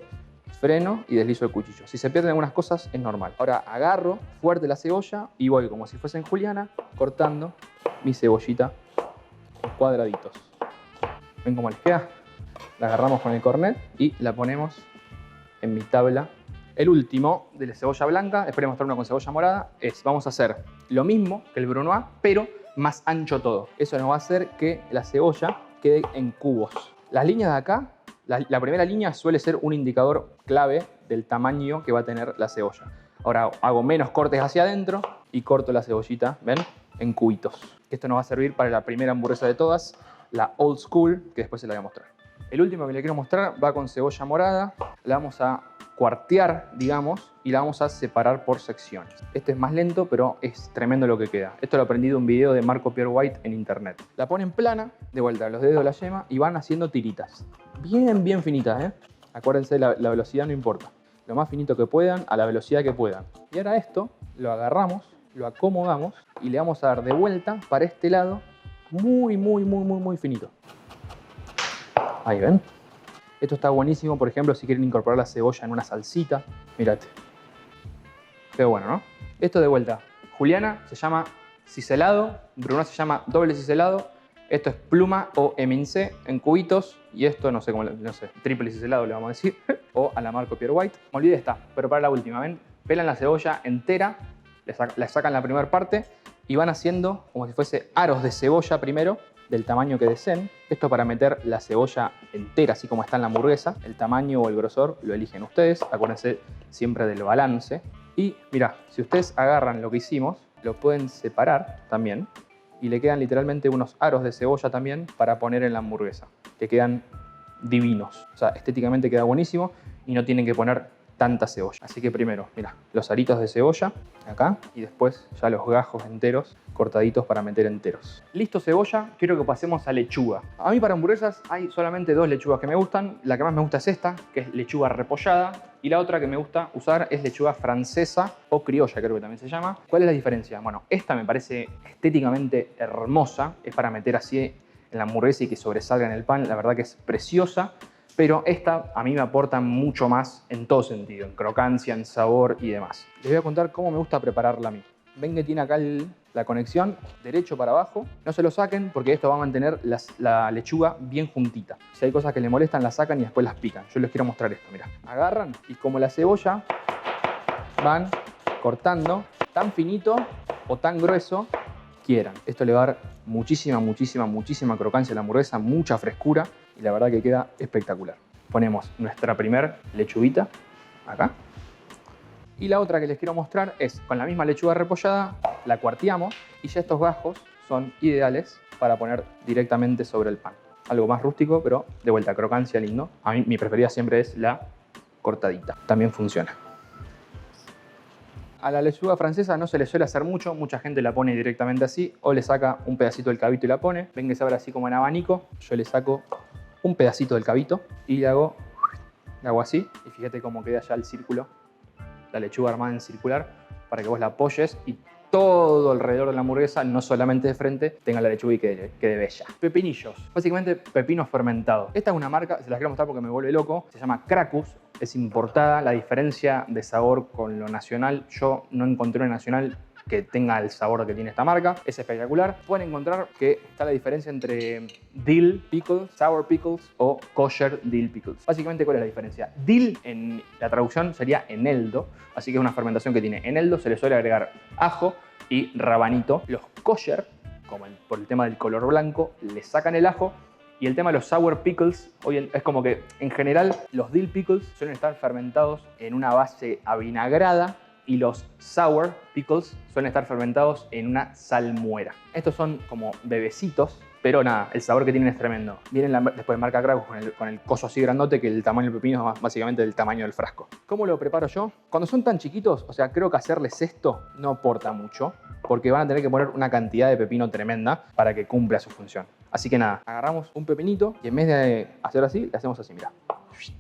A: freno y deslizo el cuchillo. Si se pierden algunas cosas, es normal. Ahora agarro fuerte la cebolla y voy como si fuese en juliana, cortando mi cebollita en cuadraditos. ¿Ven cómo les queda? La agarramos con el cornet y la ponemos en mi tabla. El último de la cebolla blanca, después de mostrar uno con cebolla morada, vamos a hacer lo mismo que el brunoise, pero más ancho todo. Eso nos va a hacer que la cebolla quede en cubos. Las líneas de acá, la primera línea suele ser un indicador clave del tamaño que va a tener la cebolla. Ahora hago menos cortes hacia adentro y corto la cebollita, ¿ven? En cubitos. Esto nos va a servir para la primera hamburguesa de todas, la old school, que después se la voy a mostrar. El último que le quiero mostrar va con cebolla morada. La vamos a cuartear, digamos, y la vamos a separar por secciones. Este es más lento, pero es tremendo lo que queda. Esto lo aprendí de un video de Marco Pierre White en internet. La ponen plana, de vuelta a los dedos de la yema, y van haciendo tiritas. Bien finitas, ¿eh? Acuérdense, la velocidad no importa. Lo más finito que puedan, a la velocidad que puedan. Y ahora esto lo agarramos, lo acomodamos y le vamos a dar de vuelta para este lado muy finito. Ahí ven. Esto está buenísimo, por ejemplo, si quieren incorporar la cebolla en una salsita. Mirate. Qué bueno, ¿no? Esto de vuelta. Juliana se llama ciselado, Bruno se llama doble ciselado. Esto es pluma o emincé en cubitos. Y esto, no sé cómo, no sé, triple ciselado le vamos a decir. O a la Marco Pierre White. Me olvidé esta, pero para la última, ¿ven? Pelan la cebolla entera, le sacan la primera parte y van haciendo como si fuese aros de cebolla primero, del tamaño que deseen. Esto para meter la cebolla entera, así como está en la hamburguesa. El tamaño o el grosor lo eligen ustedes. Acuérdense siempre del balance. Y mirá, si ustedes agarran lo que hicimos, lo pueden separar también. Y le quedan literalmente unos aros de cebolla también para poner en la hamburguesa. Que quedan divinos. O sea, estéticamente queda buenísimo y no tienen que poner tanta cebolla. Así que primero, mira, los aritos de cebolla acá y después ya los gajos enteros cortaditos para meter enteros. Listo cebolla, quiero que pasemos a lechuga. A mí para hamburguesas hay solamente dos lechugas que me gustan. La que más me gusta es esta, que es lechuga repollada, y la otra que me gusta usar es lechuga francesa o criolla, creo que también se llama. ¿Cuál es la diferencia? Bueno, esta me parece estéticamente hermosa, es para meter así en la hamburguesa y que sobresalga en el pan, la verdad que es preciosa. Pero esta a mí me aporta mucho más en todo sentido, en crocancia, en sabor y demás. Les voy a contar cómo me gusta prepararla a mí. Ven que tiene acá la conexión derecho para abajo. No se lo saquen porque esto va a mantener la lechuga bien juntita. Si hay cosas que le molestan, las sacan y después las pican. Yo les quiero mostrar esto, mirá. Agarran y como la cebolla van cortando, tan finito o tan grueso quieran. Esto le va a dar muchísima crocancia a la hamburguesa, mucha frescura y la verdad que queda espectacular. Ponemos nuestra primer lechuguita acá. Y la otra que les quiero mostrar es con la misma lechuga repollada, la cuarteamos y ya estos gajos son ideales para poner directamente sobre el pan. Algo más rústico, pero de vuelta, crocancia, lindo. A mí mi preferida siempre es la cortadita. También funciona. A la lechuga francesa no se le suele hacer mucho, mucha gente la pone directamente así o le saca un pedacito del cabito y la pone. Ven que se abre así como en abanico, yo le saco un pedacito del cabito y le hago así y fíjate cómo queda ya el círculo, la lechuga armada en circular para que vos la apoyes y todo alrededor de la hamburguesa, no solamente de frente, tenga la lechuga y quede bella. Pepinillos, básicamente pepino fermentado. Esta es una marca, se las quiero mostrar porque me vuelve loco, se llama Cracus, es importada. La diferencia de sabor con lo nacional, yo no encontré una nacional que tenga el sabor que tiene esta marca, es espectacular. Pueden encontrar que está la diferencia entre dill pickles, sour pickles o kosher dill pickles. Básicamente, ¿cuál es la diferencia? Dill en la traducción sería eneldo, así que es una fermentación que tiene eneldo, se le suele agregar ajo y rabanito. Los kosher, como por el tema del color blanco, le sacan el ajo. Y el tema de los sour pickles, hoy es como que en general los dill pickles suelen estar fermentados en una base avinagrada y los sour pickles suelen estar fermentados en una salmuera. Estos son como bebecitos, pero nada, el sabor que tienen es tremendo. Vienen después de marca Cracus con el coso así grandote que el tamaño del pepino es básicamente del tamaño del frasco. ¿Cómo lo preparo yo? Cuando son tan chiquitos, o sea, creo que hacerles esto no aporta mucho, porque van a tener que poner una cantidad de pepino tremenda para que cumpla su función. Así que nada, agarramos un pepinito y en vez de hacer así, le hacemos así, mirá.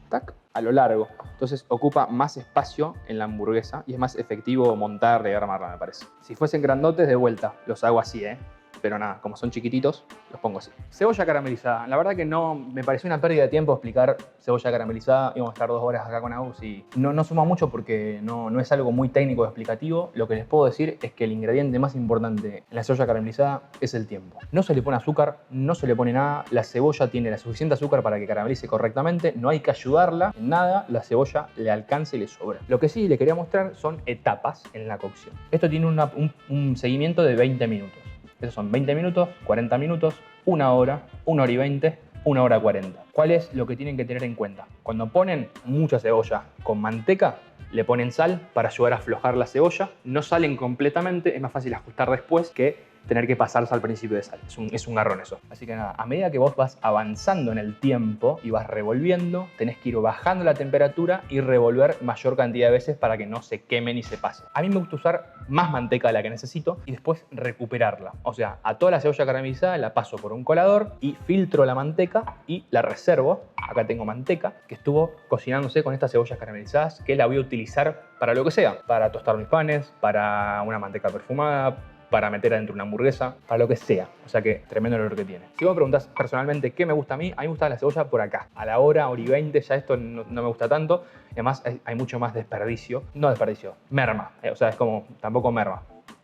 A: Tac, a lo largo. Entonces ocupa más espacio en la hamburguesa y es más efectivo montarla y armarla, me parece. Si fuesen grandotes, de vuelta, los hago así, pero nada, como son chiquititos, los pongo así. Cebolla caramelizada. La verdad que no me pareció una pérdida de tiempo explicar cebolla caramelizada. Íbamos a estar 2 horas acá con Agus y no suma mucho porque no es algo muy técnico o explicativo. Lo que les puedo decir es que el ingrediente más importante en la cebolla caramelizada es el tiempo. No se le pone azúcar, no se le pone nada. La cebolla tiene la suficiente azúcar para que caramelice correctamente. No hay que ayudarla en nada. La cebolla le alcanza y le sobra. Lo que sí le quería mostrar son etapas en la cocción. Esto tiene un seguimiento de 20 minutos. Esos son 20 minutos, 40 minutos, 1 hora, 1 hora y 20, 1 hora 40. ¿Cuál es lo que tienen que tener en cuenta? Cuando ponen mucha cebolla con manteca, le ponen sal para ayudar a aflojar la cebolla. No salen completamente, es más fácil ajustar después que tener que pasarse al principio de sal. Es un garrón eso. Así que nada, a medida que vos vas avanzando en el tiempo y vas revolviendo, tenés que ir bajando la temperatura y revolver mayor cantidad de veces para que no se quemen y se pasen. A mí me gusta usar más manteca de la que necesito y después recuperarla. O sea, a toda la cebolla caramelizada la paso por un colador y filtro la manteca y la reservo. Acá tengo manteca que estuvo cocinándose con estas cebollas caramelizadas que la voy a utilizar para lo que sea. Para tostar mis panes, para una manteca perfumada, para meter adentro una hamburguesa, para lo que sea. O sea que tremendo el olor que tiene. Si vos me preguntás personalmente qué me gusta a mí me gusta la cebolla por acá. A la hora y 20 ya esto no me gusta tanto. Y además hay mucho más desperdicio. No desperdicio, merma. O sea, es como, tampoco merma.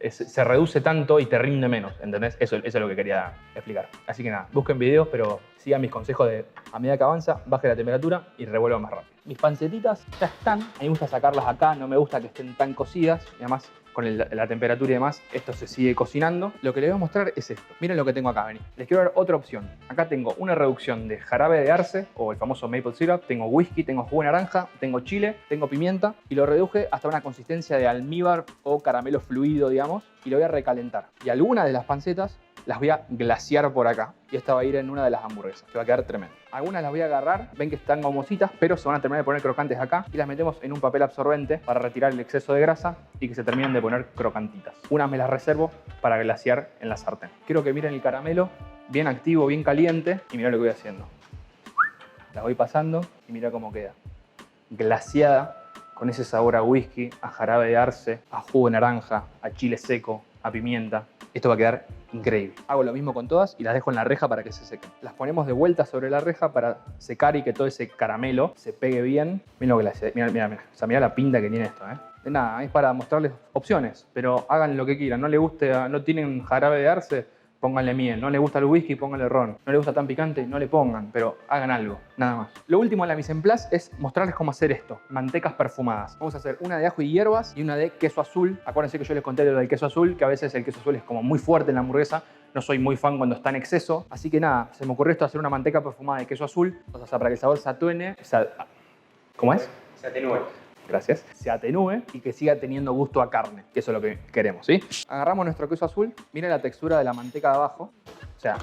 A: Se reduce tanto y te rinde menos, ¿entendés? Eso es lo que quería explicar. Así que nada, busquen videos, pero sigan mis consejos de a medida que avanza, baje la temperatura y revuelva más rápido. Mis pancetitas ya están. A mí me gusta sacarlas acá, no me gusta que estén tan cocidas. Y además, con la temperatura y demás, esto se sigue cocinando. Lo que les voy a mostrar es esto. Miren lo que tengo acá, vení. Les quiero dar otra opción. Acá tengo una reducción de jarabe de arce, o el famoso maple syrup. Tengo whisky, tengo jugo de naranja, tengo chile, tengo pimienta. Y lo reduje hasta una consistencia de almíbar o caramelo fluido, digamos. Y lo voy a recalentar. Y algunas de las pancetas las voy a glaciar por acá. Y esta va a ir en una de las hamburguesas, que va a quedar tremendo. Algunas las voy a agarrar, ven que están gomositas, pero se van a terminar de poner crocantes acá. Y las metemos en un papel absorbente para retirar el exceso de grasa y que se terminen de poner crocantitas. Unas me las reservo para glaciar en la sartén. Quiero que miren el caramelo, bien activo, bien caliente. Y mirá lo que voy haciendo. La voy pasando y mira cómo queda. Glaciada, con ese sabor a whisky, a jarabe de arce, a jugo de naranja, a chile seco, a pimienta. Esto va a quedar increíble. Hago lo mismo con todas y las dejo en la reja para que se sequen. Las ponemos de vuelta sobre la reja para secar y que todo ese caramelo se pegue bien. Miren lo que le hace. Mira. O sea, mira la pinta que tiene esto, De nada, es para mostrarles opciones, pero hagan lo que quieran. No les guste, no tienen jarabe de arce, pónganle miel. No les gusta el whisky, pónganle ron. No les gusta tan picante, no le pongan, pero hagan algo, nada más. Lo último en la mise en place es mostrarles cómo hacer esto, mantecas perfumadas. Vamos a hacer una de ajo y hierbas y una de queso azul. Acuérdense que yo les conté lo del queso azul, que a veces el queso azul es como muy fuerte en la hamburguesa. No soy muy fan cuando está en exceso. Así que nada, se me ocurrió esto, hacer una manteca perfumada de queso azul. O sea, para que el sabor se atúe. ¿Cómo es?
B: Se atenúa.
A: Gracias. Se atenúe y que siga teniendo gusto a carne, que eso es lo que queremos, ¿sí? Agarramos nuestro queso azul. Miren la textura de la manteca de abajo. O sea,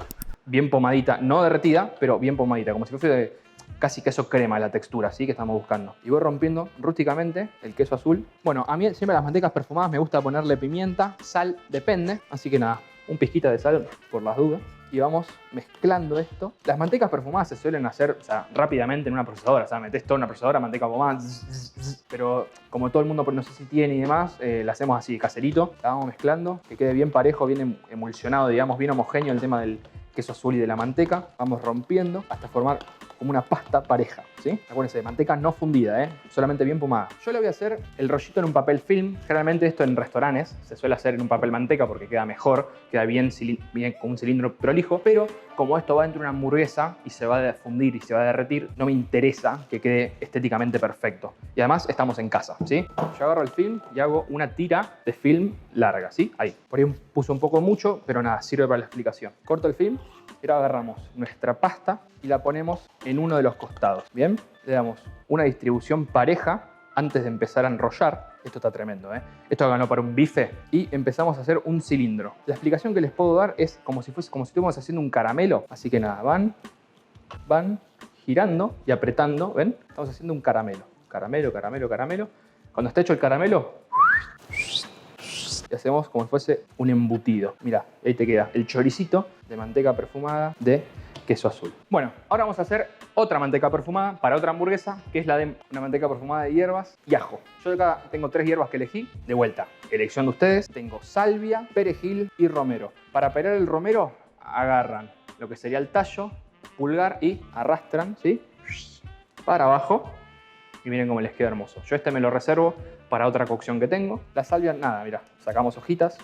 A: bien pomadita, no derretida, pero bien pomadita, como si fuese casi queso crema la textura, ¿sí? Que estamos buscando. Y voy rompiendo rústicamente el queso azul. Bueno, a mí siempre las mantecas perfumadas me gusta ponerle pimienta, sal, depende. Así que nada, un pizquita de sal por las dudas. Y vamos mezclando esto. Las mantecas perfumadas se suelen hacer, o sea, rápidamente en una procesadora. O sea, metés toda una procesadora, manteca perfumada, pero como todo el mundo no sé si tiene y demás, la hacemos así, caserito. La vamos mezclando, que quede bien parejo, bien emulsionado, digamos, bien homogéneo el tema del queso azul y de la manteca. Vamos rompiendo hasta formar como una pasta pareja, ¿sí? Acuérdense, de manteca no fundida, solamente bien pomada. Yo le voy a hacer el rollito en un papel film. Generalmente esto en restaurantes se suele hacer en un papel manteca porque queda mejor, queda bien con un cilindro prolijo, pero como esto va dentro de una hamburguesa y se va a fundir y se va a derretir, no me interesa que quede estéticamente perfecto. Y además estamos en casa, ¿sí? Yo agarro el film y hago una tira de film larga, ¿sí? Ahí. Por ahí puse un poco mucho, pero nada, sirve para la explicación. Corto el film. Ahora agarramos nuestra pasta y la ponemos en uno de los costados, ¿bien? Le damos una distribución pareja antes de empezar a enrollar. Esto está tremendo, ¿eh? Esto háganlo para un bife. Y empezamos a hacer un cilindro. La explicación que les puedo dar es como si estuviéramos haciendo un caramelo. Así que nada, van girando y apretando, ¿ven? Estamos haciendo un caramelo. Caramelo, caramelo, caramelo. Cuando está hecho el caramelo, y hacemos como si fuese un embutido. Mirá, ahí te queda el choricito de manteca perfumada de queso azul. Bueno, ahora vamos a hacer otra manteca perfumada para otra hamburguesa, que es la de una manteca perfumada de hierbas y ajo. Yo acá tengo 3 hierbas que elegí. De vuelta, elección de ustedes. Tengo salvia, perejil y romero. Para pelar el romero, agarran lo que sería el tallo, pulgar y arrastran, ¿sí? Para abajo. Y miren cómo les queda hermoso. Yo este me lo reservo para otra cocción que tengo. La salvia, nada, mira, sacamos hojitas.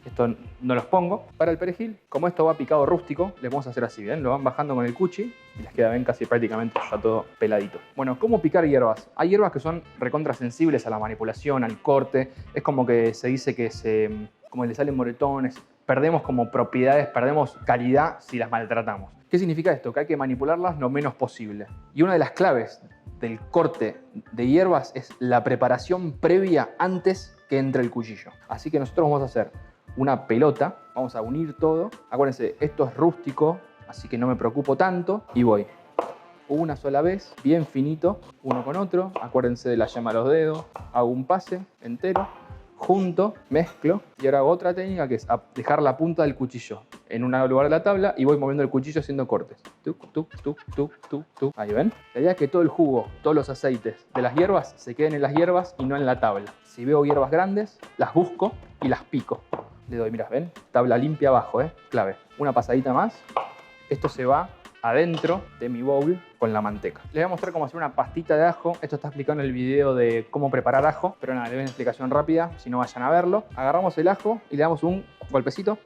A: Esto no los pongo. Para el perejil, como esto va picado rústico, le vamos a hacer así, ¿ven? Lo van bajando con el cuchi y les queda, ven, casi prácticamente ya todo peladito. Bueno, ¿cómo picar hierbas? Hay hierbas que son recontrasensibles a la manipulación, al corte. Es como que se dice que como le salen moretones. Perdemos como propiedades, perdemos calidad si las maltratamos. ¿Qué significa esto? Que hay que manipularlas lo menos posible. Y una de las claves del corte de hierbas es la preparación previa antes que entre el cuchillo. Así que nosotros vamos a hacer una pelota, vamos a unir todo. Acuérdense, esto es rústico, así que no me preocupo tanto. Y voy una sola vez, bien finito, uno con otro. Acuérdense de la yema de los dedos. Hago un pase entero, junto, mezclo. Y ahora hago otra técnica que es dejar la punta del cuchillo en un lugar de la tabla y voy moviendo el cuchillo haciendo cortes. Tuc, tuc, tuc, tuc, tuc, tuc. Ahí ven. La idea es que todo el jugo, todos los aceites de las hierbas se queden en las hierbas y no en la tabla. Si veo hierbas grandes, las busco y las pico. Le doy, mirá, ven, tabla limpia abajo, clave. Una pasadita más. Esto se va adentro de mi bowl con la manteca. Les voy a mostrar cómo hacer una pastita de ajo. Esto está explicado en el video de cómo preparar ajo, pero nada, les doy una explicación rápida, si no vayan a verlo. Agarramos el ajo y le damos un golpecito.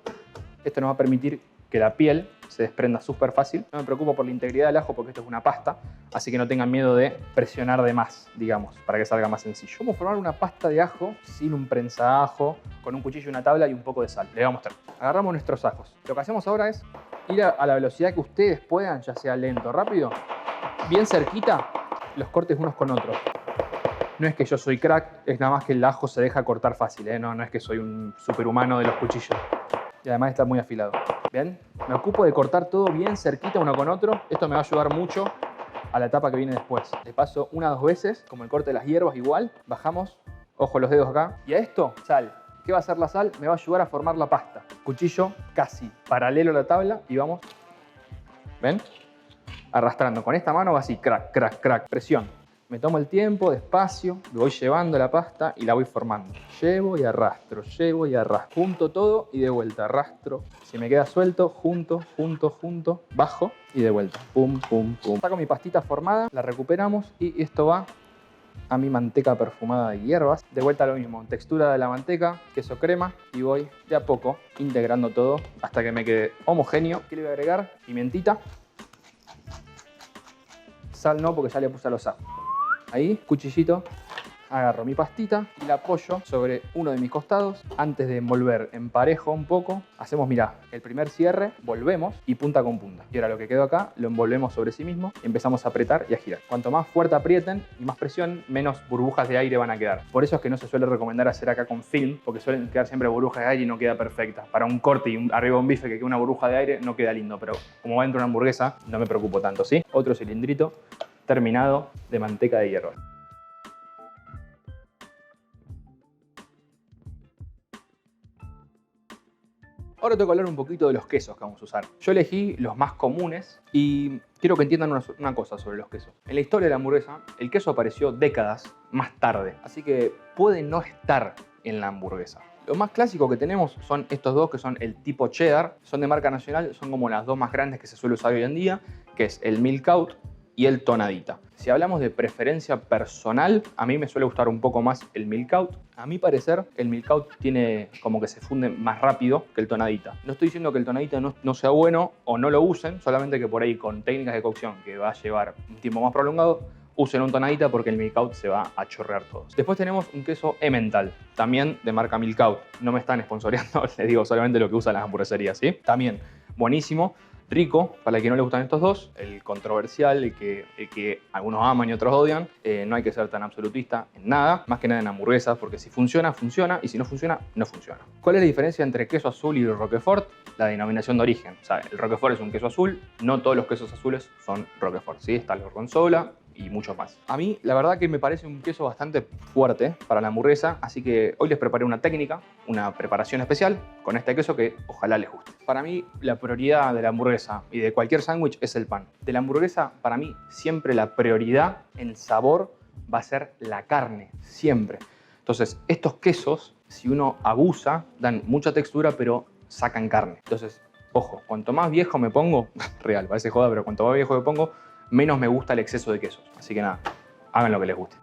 A: Esto nos va a permitir que la piel se desprenda súper fácil. No me preocupo por la integridad del ajo porque esto es una pasta, así que no tengan miedo de presionar de más, digamos, para que salga más sencillo. ¿Cómo formar una pasta de ajo sin un prensajo, con un cuchillo y una tabla y un poco de sal? Les voy a mostrar. Agarramos nuestros ajos. Lo que hacemos ahora es ir a la velocidad que ustedes puedan, ya sea lento o rápido, bien cerquita, los cortes unos con otros. No es que yo soy crack, es nada más que el ajo se deja cortar fácil, no es que soy un superhumano de los cuchillos. Y además está muy afilado. ¿Bien? Me ocupo de cortar todo bien cerquita uno con otro. Esto me va a ayudar mucho a la etapa que viene después. Le paso 1 o 2 veces, como el corte de las hierbas igual. Bajamos, ojo los dedos acá. Y a esto, sal. ¿Qué va a hacer la sal? Me va a ayudar a formar la pasta. Cuchillo casi paralelo a la tabla y vamos. ¿Ven? Arrastrando. Con esta mano va así, crack, crack, crack. Presión. Me tomo el tiempo, despacio, lo voy llevando la pasta y la voy formando. Llevo y arrastro, llevo y arrastro. Junto todo y de vuelta, arrastro. Si me queda suelto, junto, junto, junto, bajo y de vuelta. Pum, pum, pum. Saco mi pastita formada, la recuperamos y esto va a mi manteca perfumada de hierbas. De vuelta lo mismo, textura de la manteca, queso crema y voy de a poco integrando todo hasta que me quede homogéneo. ¿Qué le voy a agregar? Pimientita. Sal no, porque ya le puse a los ajos. Ahí, cuchillito. Agarro mi pastita y la apoyo sobre uno de mis costados. Antes de envolver en parejo un poco, hacemos, mirá, el primer cierre, volvemos y punta con punta. Y ahora lo que quedó acá, lo envolvemos sobre sí mismo y empezamos a apretar y a girar. Cuanto más fuerte aprieten y más presión, menos burbujas de aire van a quedar. Por eso es que no se suele recomendar hacer acá con film, porque suelen quedar siempre burbujas de aire y no queda perfecta. Para un corte y arriba de un bife que quede una burbuja de aire, no queda lindo, pero como va dentro de una hamburguesa, no me preocupo tanto, ¿sí? Otro cilindrito terminado de manteca de hierro. Ahora tengo que hablar un poquito de los quesos que vamos a usar. Yo elegí los más comunes y quiero que entiendan una cosa sobre los quesos. En la historia de la hamburguesa, el queso apareció décadas más tarde, así que puede no estar en la hamburguesa. Lo más clásico que tenemos son estos dos, que son el tipo cheddar, son de marca nacional, son como las dos más grandes que se suele usar hoy en día, que es el Milk Out y el Tonadita. Si hablamos de preferencia personal, a mí me suele gustar un poco más el Milk Out. A mi parecer, el Milk Out tiene como que se funde más rápido que el Tonadita. No estoy diciendo que el Tonadita no sea bueno o no lo usen, solamente que por ahí con técnicas de cocción que va a llevar un tiempo más prolongado, usen un Tonadita porque el Milk Out se va a chorrear todos. Después tenemos un queso Emmental, también de marca Milk Out. No me están sponsoreando, les digo solamente lo que usan las hamburgueserías, ¿sí? También buenísimo. Rico, para el que no le gustan estos dos, el controversial, el que algunos aman y otros odian. No hay que ser tan absolutista en nada, más que nada en hamburguesas, porque si funciona, funciona, y si no funciona, no funciona. ¿Cuál es la diferencia entre queso azul y Roquefort? La denominación de origen. O sea, el Roquefort es un queso azul, no todos los quesos azules son Roquefort, ¿sí? Está el gorgonzola y mucho más. A mí, la verdad que me parece un queso bastante fuerte para la hamburguesa, así que hoy les preparé una técnica, una preparación especial con este queso que ojalá les guste. Para mí, la prioridad de la hamburguesa y de cualquier sándwich es el pan. De la hamburguesa, para mí, siempre la prioridad en sabor va a ser la carne, siempre. Entonces, estos quesos, si uno abusa, dan mucha textura, pero sacan carne. Entonces, ojo, cuanto más viejo me pongo, real, parece joda, pero cuanto más viejo me pongo, menos me gusta el exceso de quesos. Así que nada, hagan lo que les guste.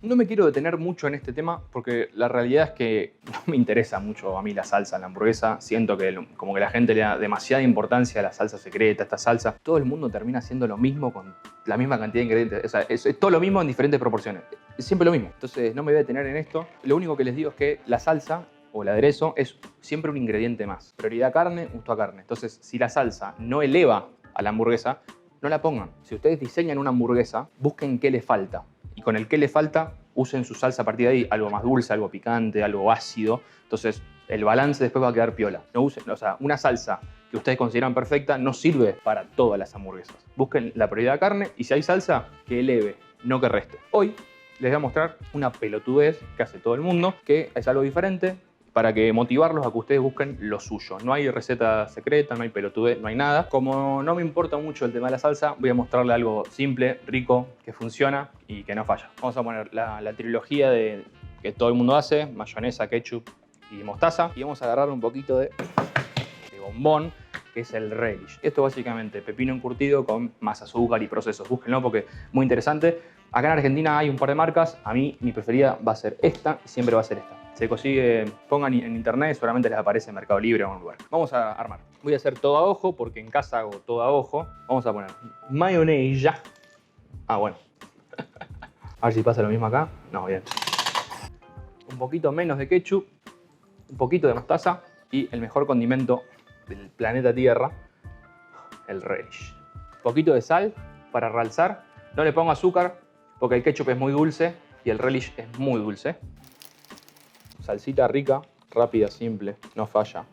A: No me quiero detener mucho en este tema porque la realidad es que no me interesa mucho a mí la salsa en la hamburguesa. Siento que como que la gente le da demasiada importancia a la salsa secreta, a esta salsa. Todo el mundo termina haciendo lo mismo con la misma cantidad de ingredientes. O sea, es todo lo mismo en diferentes proporciones. Es siempre lo mismo. Entonces no me voy a detener en esto. Lo único que les digo es que la salsa o el aderezo es siempre un ingrediente más. Prioridad carne, gusto a carne. Entonces, si la salsa no eleva a la hamburguesa, no la pongan. Si ustedes diseñan una hamburguesa, busquen qué le falta. Y con el qué le falta, usen su salsa a partir de ahí. Algo más dulce, algo picante, algo ácido. Entonces, el balance después va a quedar piola. No usen, o sea, una salsa que ustedes consideran perfecta no sirve para todas las hamburguesas. Busquen la prioridad carne y si hay salsa, que eleve, no que reste. Hoy les voy a mostrar una pelotudez que hace todo el mundo, que es algo diferente, para que motivarlos a que ustedes busquen lo suyo. No hay receta secreta, no hay pelotudez, no hay nada. Como no me importa mucho el tema de la salsa, voy a mostrarle algo simple, rico, que funciona y que no falla. Vamos a poner la trilogía que todo el mundo hace, mayonesa, ketchup y mostaza. Y vamos a agarrar un poquito de bombón, que es el relish. Esto básicamente pepino encurtido con más azúcar y procesos. Búsquenlo porque es muy interesante. Acá en Argentina hay un par de marcas. A mí mi preferida va a ser esta y siempre va a ser esta. Se consigue, pongan en internet, seguramente les aparece en Mercado Libre o en algún lugar. Vamos a armar. Voy a hacer todo a ojo porque en casa hago todo a ojo. Vamos a poner mayonesa. Ah, bueno. A ver si pasa lo mismo acá. No, bien. Un poquito menos de ketchup, un poquito de mostaza y el mejor condimento del planeta Tierra, el relish. Un poquito de sal para realzar. No le pongo azúcar porque el ketchup es muy dulce y el relish es muy dulce. Salsita rica, rápida, simple, no falla.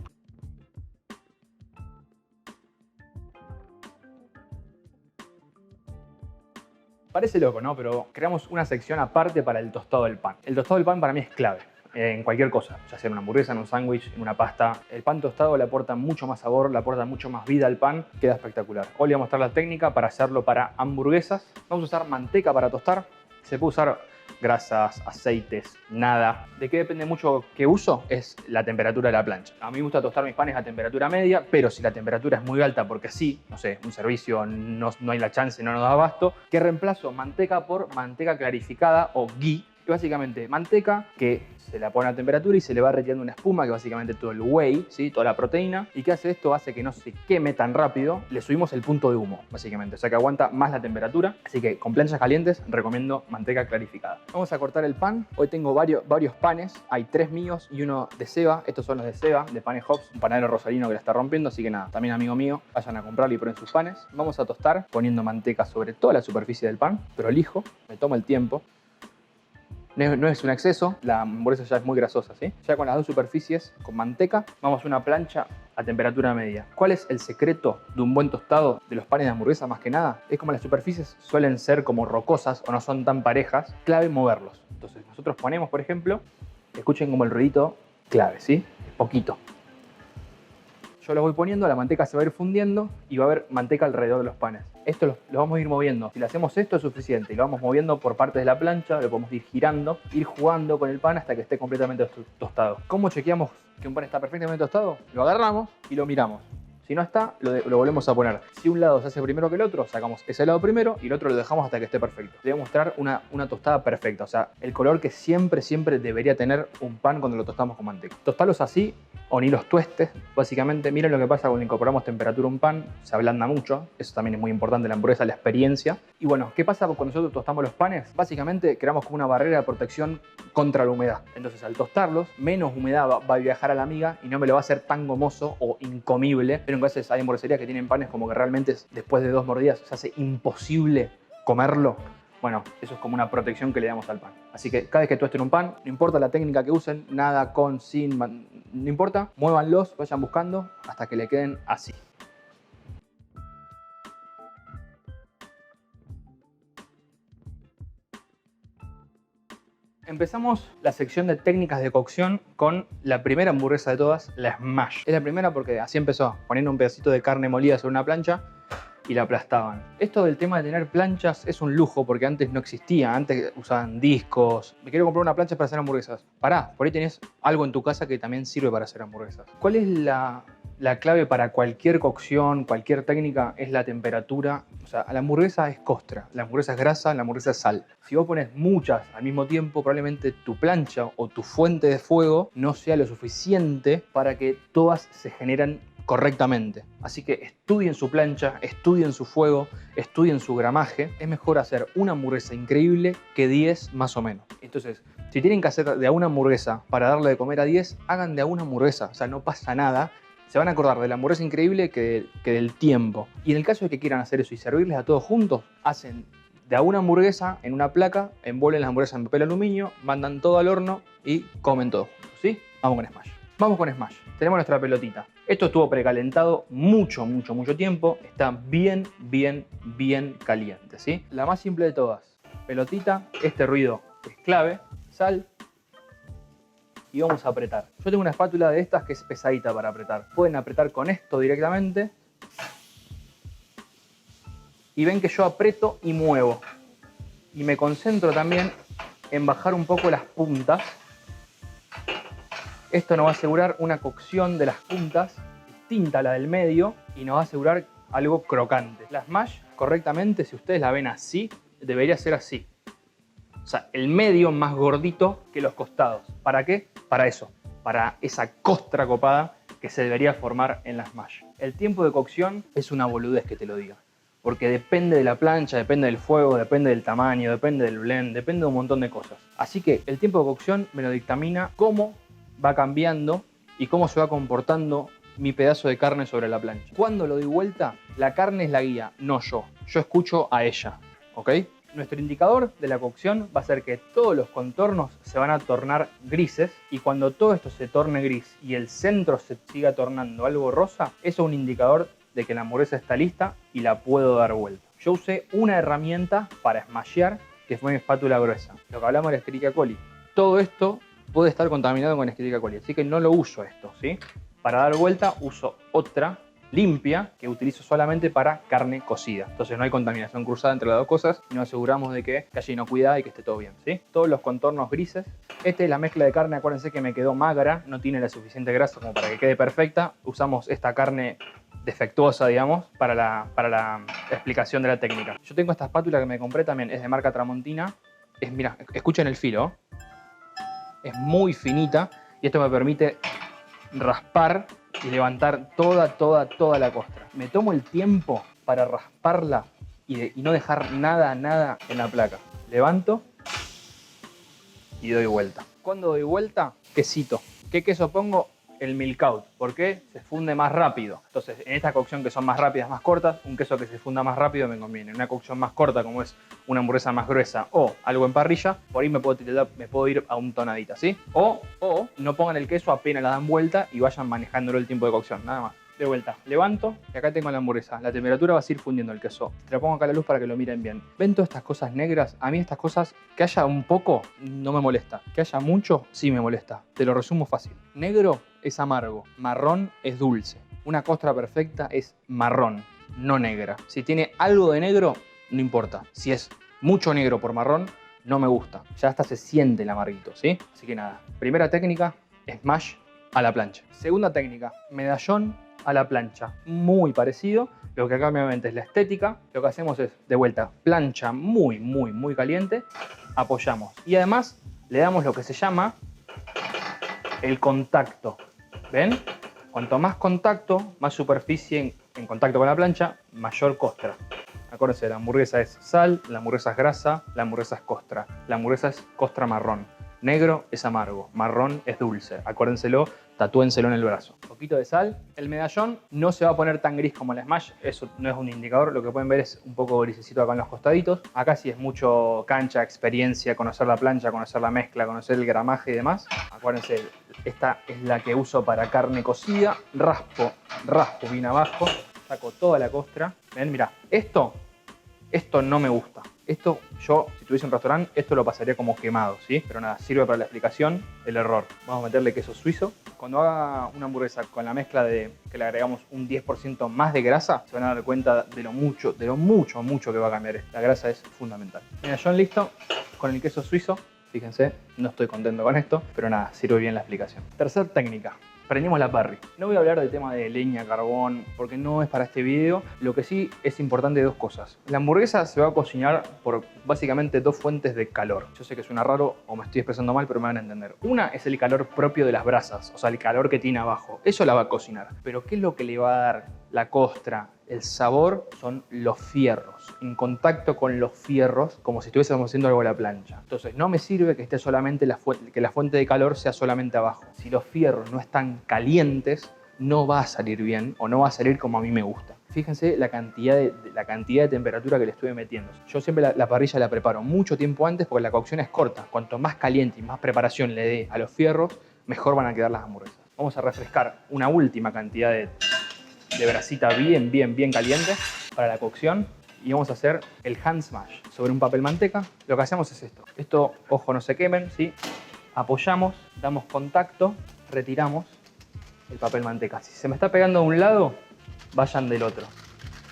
A: Parece loco, ¿no? Pero creamos una sección aparte para el tostado del pan. El tostado del pan para mí es clave en cualquier cosa, ya sea en una hamburguesa, en un sándwich, en una pasta. El pan tostado le aporta mucho más sabor, le aporta mucho más vida al pan, queda espectacular. Hoy les voy a mostrar la técnica para hacerlo para hamburguesas. Vamos a usar manteca para tostar. Se puede usar grasas, aceites, nada. ¿De qué depende mucho qué uso? Es la temperatura de la plancha. A mí me gusta tostar mis panes a temperatura media, pero si la temperatura es muy alta porque sí, no sé, un servicio no hay la chance, no nos da abasto, ¿qué reemplazo? Manteca por manteca clarificada o ghee. Y básicamente manteca que se la pone a temperatura y se le va retirando una espuma, que básicamente todo el whey, ¿sí? Toda la proteína. ¿Y qué hace esto? Hace que no se queme tan rápido. Le subimos el punto de humo, básicamente. O sea que aguanta más la temperatura. Así que con planchas calientes recomiendo manteca clarificada. Vamos a cortar el pan. Hoy tengo varios panes. Hay 3 míos y uno de Seba. Estos son los de Seba, de Panes Hops. Un panadero rosarino que la está rompiendo. Así que nada, también amigo mío, vayan a comprarlo y prueben sus panes. Vamos a tostar poniendo manteca sobre toda la superficie del pan. Pero elijo, me tomo el tiempo. No es un exceso, la hamburguesa ya es muy grasosa, ¿sí? Ya con las dos superficies, con manteca, vamos a una plancha a temperatura media. ¿Cuál es el secreto de un buen tostado de los panes de hamburguesa más que nada? Es como las superficies suelen ser como rocosas o no son tan parejas, clave moverlos. Entonces nosotros ponemos, por ejemplo, escuchen como el ruidito clave, ¿sí? Es poquito. Yo los voy poniendo, la manteca se va a ir fundiendo y va a haber manteca alrededor de los panes. Esto lo vamos a ir moviendo. Si le hacemos esto es suficiente y lo vamos moviendo por partes de la plancha, lo podemos ir girando, ir jugando con el pan hasta que esté completamente tostado. ¿Cómo chequeamos que un pan está perfectamente tostado? Lo agarramos y lo miramos. Si no está, lo volvemos a poner. Si un lado se hace primero que el otro, sacamos ese lado primero y el otro lo dejamos hasta que esté perfecto. Debe mostrar una tostada perfecta, o sea, el color que siempre debería tener un pan cuando lo tostamos con manteca. Tostalos así o ni los tuestes. Básicamente, miren lo que pasa cuando incorporamos temperatura a un pan, se ablanda mucho. Eso también es muy importante en la hamburguesa, la experiencia. Y bueno, ¿qué pasa cuando nosotros tostamos los panes? Básicamente creamos como una barrera de protección contra la humedad. Entonces, al tostarlos, menos humedad va a viajar a la miga y no me lo va a hacer tan gomoso o incomible. Pero en veces hay hamburgueserías que tienen panes como que realmente después de 2 mordidas se hace imposible comerlo. Bueno, eso es como una protección que le damos al pan. Así que cada vez que tuesten un pan, no importa la técnica que usen, nada con, sin, no importa, muévanlos, vayan buscando hasta que le queden así. Empezamos la sección de técnicas de cocción con la primera hamburguesa de todas, la Smash. Es la primera porque así empezó, poniendo un pedacito de carne molida sobre una plancha y la aplastaban. Esto del tema de tener planchas es un lujo porque antes no existía, antes usaban discos. Me quiero comprar una plancha para hacer hamburguesas. Pará, por ahí tenés algo en tu casa que también sirve para hacer hamburguesas. ¿Cuál es la clave para cualquier cocción, cualquier técnica? Es la temperatura. O sea, la hamburguesa es costra, la hamburguesa es grasa, la hamburguesa es sal. Si vos pones muchas al mismo tiempo, probablemente tu plancha o tu fuente de fuego no sea lo suficiente para que todas se generen correctamente. Así que estudien su plancha, estudien su fuego, estudien su gramaje. Es mejor hacer una hamburguesa increíble que 10 más o menos. Entonces, si tienen que hacer de a una hamburguesa para darle de comer a 10, hagan de a una hamburguesa. O sea, no pasa nada. Se van a acordar de la hamburguesa increíble que del tiempo. Y en el caso de que quieran hacer eso y servirles a todos juntos, hacen de a una hamburguesa en una placa, envuelven la hamburguesa en papel aluminio, mandan todo al horno y comen todos juntos, ¿sí? Vamos con Smash. Vamos con Smash. Tenemos nuestra pelotita. Esto estuvo precalentado mucho tiempo. Está bien caliente, ¿sí? La más simple de todas. Pelotita, este ruido es clave. Sal. Y vamos a apretar. Yo tengo una espátula de estas que es pesadita para apretar. Pueden apretar con esto directamente. Y ven que yo aprieto y muevo. Y me concentro también en bajar un poco las puntas. Esto nos va a asegurar una cocción de las puntas distinta a la del medio y nos va a asegurar algo crocante. La Smash, correctamente, si ustedes la ven así, debería ser así. O sea, el medio más gordito que los costados. ¿Para qué? Para eso, para esa costra copada que se debería formar en la Smash. El tiempo de cocción es una boludez que te lo diga. Porque depende de la plancha, depende del fuego, depende del tamaño, depende del blend, depende de un montón de cosas. Así que el tiempo de cocción me lo dictamina cómo va cambiando y cómo se va comportando mi pedazo de carne sobre la plancha. Cuando lo doy vuelta, la carne es la guía, no yo. Yo escucho a ella, ¿ok? Nuestro indicador de la cocción va a ser que todos los contornos se van a tornar grises y cuando todo esto se torne gris y el centro se siga tornando algo rosa, eso es un indicador de que la hamburguesa está lista y la puedo dar vuelta. Yo usé una herramienta para smashear, que fue mi espátula gruesa. Lo que hablamos de la Escherichia coli. Todo esto puede estar contaminado con Escherichia coli, así que no lo uso esto, ¿sí? Para dar vuelta uso otra limpia que utilizo solamente para carne cocida. Entonces no hay contaminación cruzada entre las dos cosas y nos aseguramos de que haya inocuidad y que esté todo bien, ¿sí? Todos los contornos grises. Esta es la mezcla de carne, acuérdense que me quedó magra, no tiene la suficiente grasa como para que quede perfecta. Usamos esta carne defectuosa, digamos, para la explicación de la técnica. Yo tengo esta espátula que me compré también, es de marca Tramontina. Mira, escuchen el filo. Es muy finita y esto me permite raspar y levantar toda la costra. Me tomo el tiempo para rasparla y no dejar nada en la placa. Levanto y doy vuelta. Cuando doy vuelta, quesito. ¿Qué queso pongo? El Milkout. ¿Por qué? Se funde más rápido. Entonces, en esta cocción que son más rápidas, más cortas, un queso que se funda más rápido me conviene. En una cocción más corta, como es una hamburguesa más gruesa o algo en parrilla, por ahí me puedo ir a un tonadita, ¿sí? O no pongan el queso, apenas la dan vuelta y vayan manejándolo el tiempo de cocción, nada más. De vuelta, levanto y acá tengo la hamburguesa. La temperatura va a seguir fundiendo el queso. Te lo pongo acá a la luz para que lo miren bien. ¿Ven todas estas cosas negras? A mí estas cosas, que haya un poco, no me molesta. Que haya mucho, sí me molesta. Te lo resumo fácil. Negro es amargo, marrón es dulce. Una costra perfecta es marrón, no negra. Si tiene algo de negro, no importa. Si es mucho negro por marrón, no me gusta. Ya hasta se siente el amarguito, ¿sí? Así que nada, primera técnica, smash a la plancha. Segunda técnica, medallón a la plancha. Muy parecido. Lo que cambia obviamente es la estética. Lo que hacemos es, de vuelta, plancha muy caliente. Apoyamos. Y además le damos lo que se llama el contacto. ¿Ven? Cuanto más contacto, más superficie en contacto con la plancha, mayor costra. Acuérdense, la hamburguesa es sal, la hamburguesa es grasa, la hamburguesa es costra. La hamburguesa es costra marrón. Negro es amargo, marrón es dulce. Acuérdenselo, tatúenselo en el brazo. Un poquito de sal. El medallón no se va a poner tan gris como el smash, eso no es un indicador. Lo que pueden ver es un poco grisecito acá en los costaditos. Acá sí es mucho cancha, experiencia, conocer la plancha, conocer la mezcla, conocer el gramaje y demás. Acuérdense, esta es la que uso para carne cocida. Raspo bien abajo, saco toda la costra. Ven, mirá, esto no me gusta. Esto, yo, si tuviese un restaurante, esto lo pasaría como quemado, ¿sí? Pero nada, sirve para la explicación del error. Vamos a meterle queso suizo. Cuando haga una hamburguesa con la mezcla de que le agregamos un 10% más de grasa, se van a dar cuenta de lo mucho que va a cambiar esto. La grasa es fundamental. Medallón listo, con el queso suizo. Fíjense, no estoy contento con esto, pero nada, sirve bien la explicación. Tercer técnica. Prendimos la parry. No voy a hablar del tema de leña, carbón, porque no es para este video. Lo que sí es importante, dos cosas. La hamburguesa se va a cocinar por básicamente dos fuentes de calor. Yo sé que suena raro o me estoy expresando mal, pero me van a entender. Una es el calor propio de las brasas, o sea, el calor que tiene abajo. Eso la va a cocinar. Pero ¿qué es lo que le va a dar la costra, el sabor? Son los fierros. En contacto con los fierros, como si estuviésemos haciendo algo a la plancha. Entonces, no me sirve que esté solamente que la fuente de calor sea solamente abajo. Si los fierros no están calientes, no va a salir bien o no va a salir como a mí me gusta. Fíjense la cantidad de temperatura que le estuve metiendo. Yo siempre la parrilla la preparo mucho tiempo antes porque la cocción es corta. Cuanto más caliente y más preparación le dé a los fierros, mejor van a quedar las hamburguesas. Vamos a refrescar una última cantidad de brasita bien caliente para la cocción y vamos a hacer el hand smash sobre un papel manteca. Lo que hacemos es esto. Esto, ojo, no se quemen, ¿sí? Apoyamos, damos contacto, retiramos el papel manteca. Si se me está pegando de un lado, vayan del otro.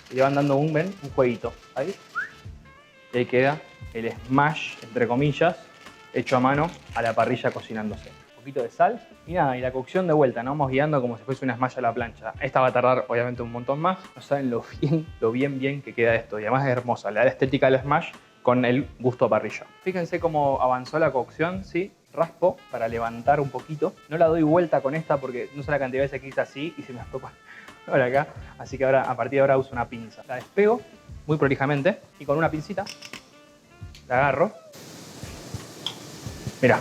A: Y le van dando un jueguito. Ahí. Y ahí queda el smash, entre comillas, hecho a mano a la parrilla cocinándose. Un poquito de sal y nada, y la cocción de vuelta, ¿no? Vamos guiando como si fuese una smash a la plancha. Esta va a tardar obviamente un montón más. No saben lo bien que queda esto. Y además es hermosa, le da la estética del smash con el gusto a parrilla. Fíjense cómo avanzó la cocción, ¿sí? Raspo para levantar un poquito. No la doy vuelta con esta porque no sé la cantidad de veces que hice así y se me escapa por acá. Así que ahora, a partir de ahora uso una pinza. La despego muy prolijamente y con una pincita la agarro. Mirá.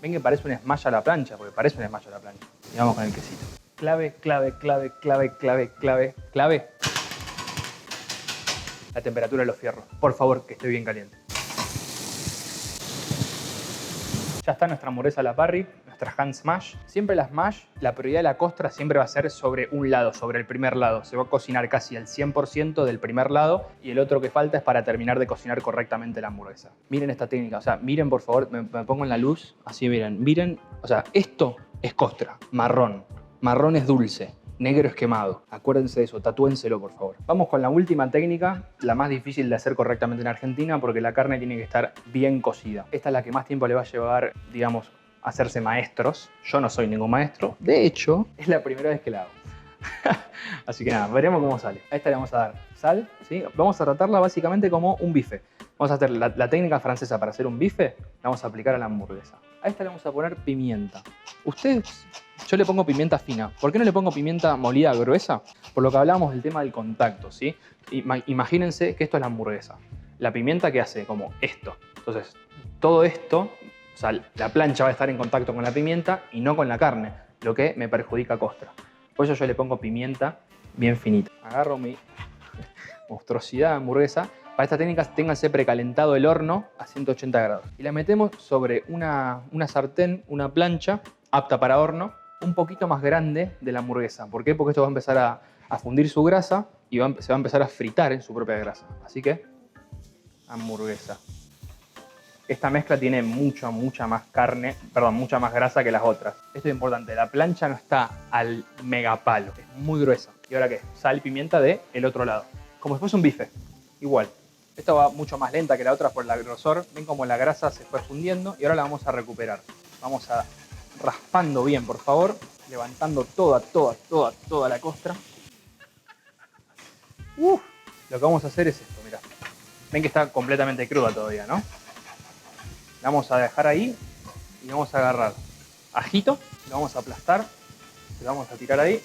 A: Ven que parece un smash a la plancha, porque parece un smash a la plancha. Y vamos con el quesito. Clave. La temperatura de los fierros. Por favor, que esté bien caliente. Ya está nuestra hamburguesa a la parry, nuestra hand smash. Siempre la smash, la prioridad de la costra siempre va a ser sobre un lado, sobre el primer lado. Se va a cocinar casi al 100% del primer lado y el otro que falta es para terminar de cocinar correctamente la hamburguesa. Miren esta técnica, o sea, miren por favor, me pongo en la luz, así miren, o sea, esto es costra, marrón. Marrón es dulce, negro es quemado. Acuérdense de eso, tatúenselo por favor. Vamos con la última técnica, la más difícil de hacer correctamente en Argentina porque la carne tiene que estar bien cocida. Esta es la que más tiempo le va a llevar, digamos, a hacerse maestros. Yo no soy ningún maestro. De hecho, es la primera vez que la hago. Así que nada, veremos cómo sale. A esta le vamos a dar sal, ¿sí? Vamos a tratarla básicamente como un bife. Vamos a hacer la técnica francesa para hacer un bife, la vamos a aplicar a la hamburguesa. A esta le vamos a poner pimienta. Ustedes, yo le pongo pimienta fina. ¿Por qué no le pongo pimienta molida gruesa? Por lo que hablábamos del tema del contacto, ¿sí? Imagínense que esto es la hamburguesa. La pimienta que hace como esto. Entonces, todo esto, o sea, la plancha va a estar en contacto con la pimienta y no con la carne, lo que me perjudica costra. Por eso yo le pongo pimienta bien finita. Agarro mi monstruosidad de hamburguesa. Para esta técnica ténganse precalentado el horno a 180 grados. Y la metemos sobre una sartén, una plancha apta para horno, un poquito más grande de la hamburguesa. ¿Por qué? Porque esto va a empezar a fundir su grasa y se va a empezar a fritar en su propia grasa. Así que, hamburguesa. Esta mezcla tiene mucha más carne, perdón, mucha más grasa que las otras. Esto es importante, la plancha no está al megapalo, es muy gruesa. ¿Y ahora qué? Sal y pimienta del otro lado. Como si fuese un bife, igual. Esta va mucho más lenta que la otra por el grosor. Ven como la grasa se fue fundiendo y ahora la vamos a recuperar. Vamos a raspando bien, por favor, levantando toda la costra. Lo que vamos a hacer es esto, mirá. Ven que está completamente cruda todavía, ¿no? La vamos a dejar ahí y vamos a agarrar ajito, lo vamos a aplastar, lo vamos a tirar ahí.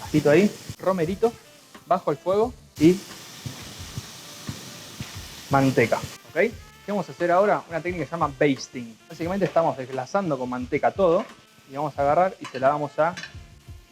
A: Ajito ahí, romerito, bajo el fuego y manteca, ¿ok? ¿Qué vamos a hacer ahora? Una técnica que se llama basting. Básicamente estamos desglasando con manteca todo y vamos a agarrar y se la vamos a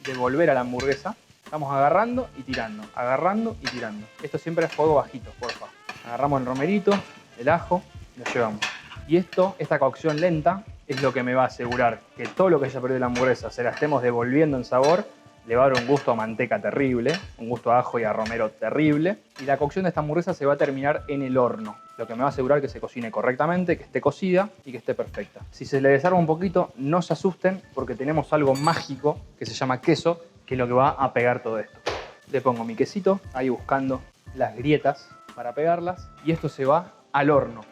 A: devolver a la hamburguesa. Estamos agarrando y tirando, agarrando y tirando. Esto siempre es fuego bajito, porfa. Agarramos el romerito, el ajo, lo llevamos. Y esta cocción lenta es lo que me va a asegurar que todo lo que haya perdido la hamburguesa se la estemos devolviendo en sabor. Le va a dar un gusto a manteca terrible, un gusto a ajo y a romero terrible. Y la cocción de esta hamburguesa se va a terminar en el horno. Lo que me va a asegurar que se cocine correctamente, que esté cocida y que esté perfecta. Si se le desarma un poquito, no se asusten porque tenemos algo mágico que se llama queso, que es lo que va a pegar todo esto. Le pongo mi quesito, ahí buscando las grietas para pegarlas. Y esto se va al horno.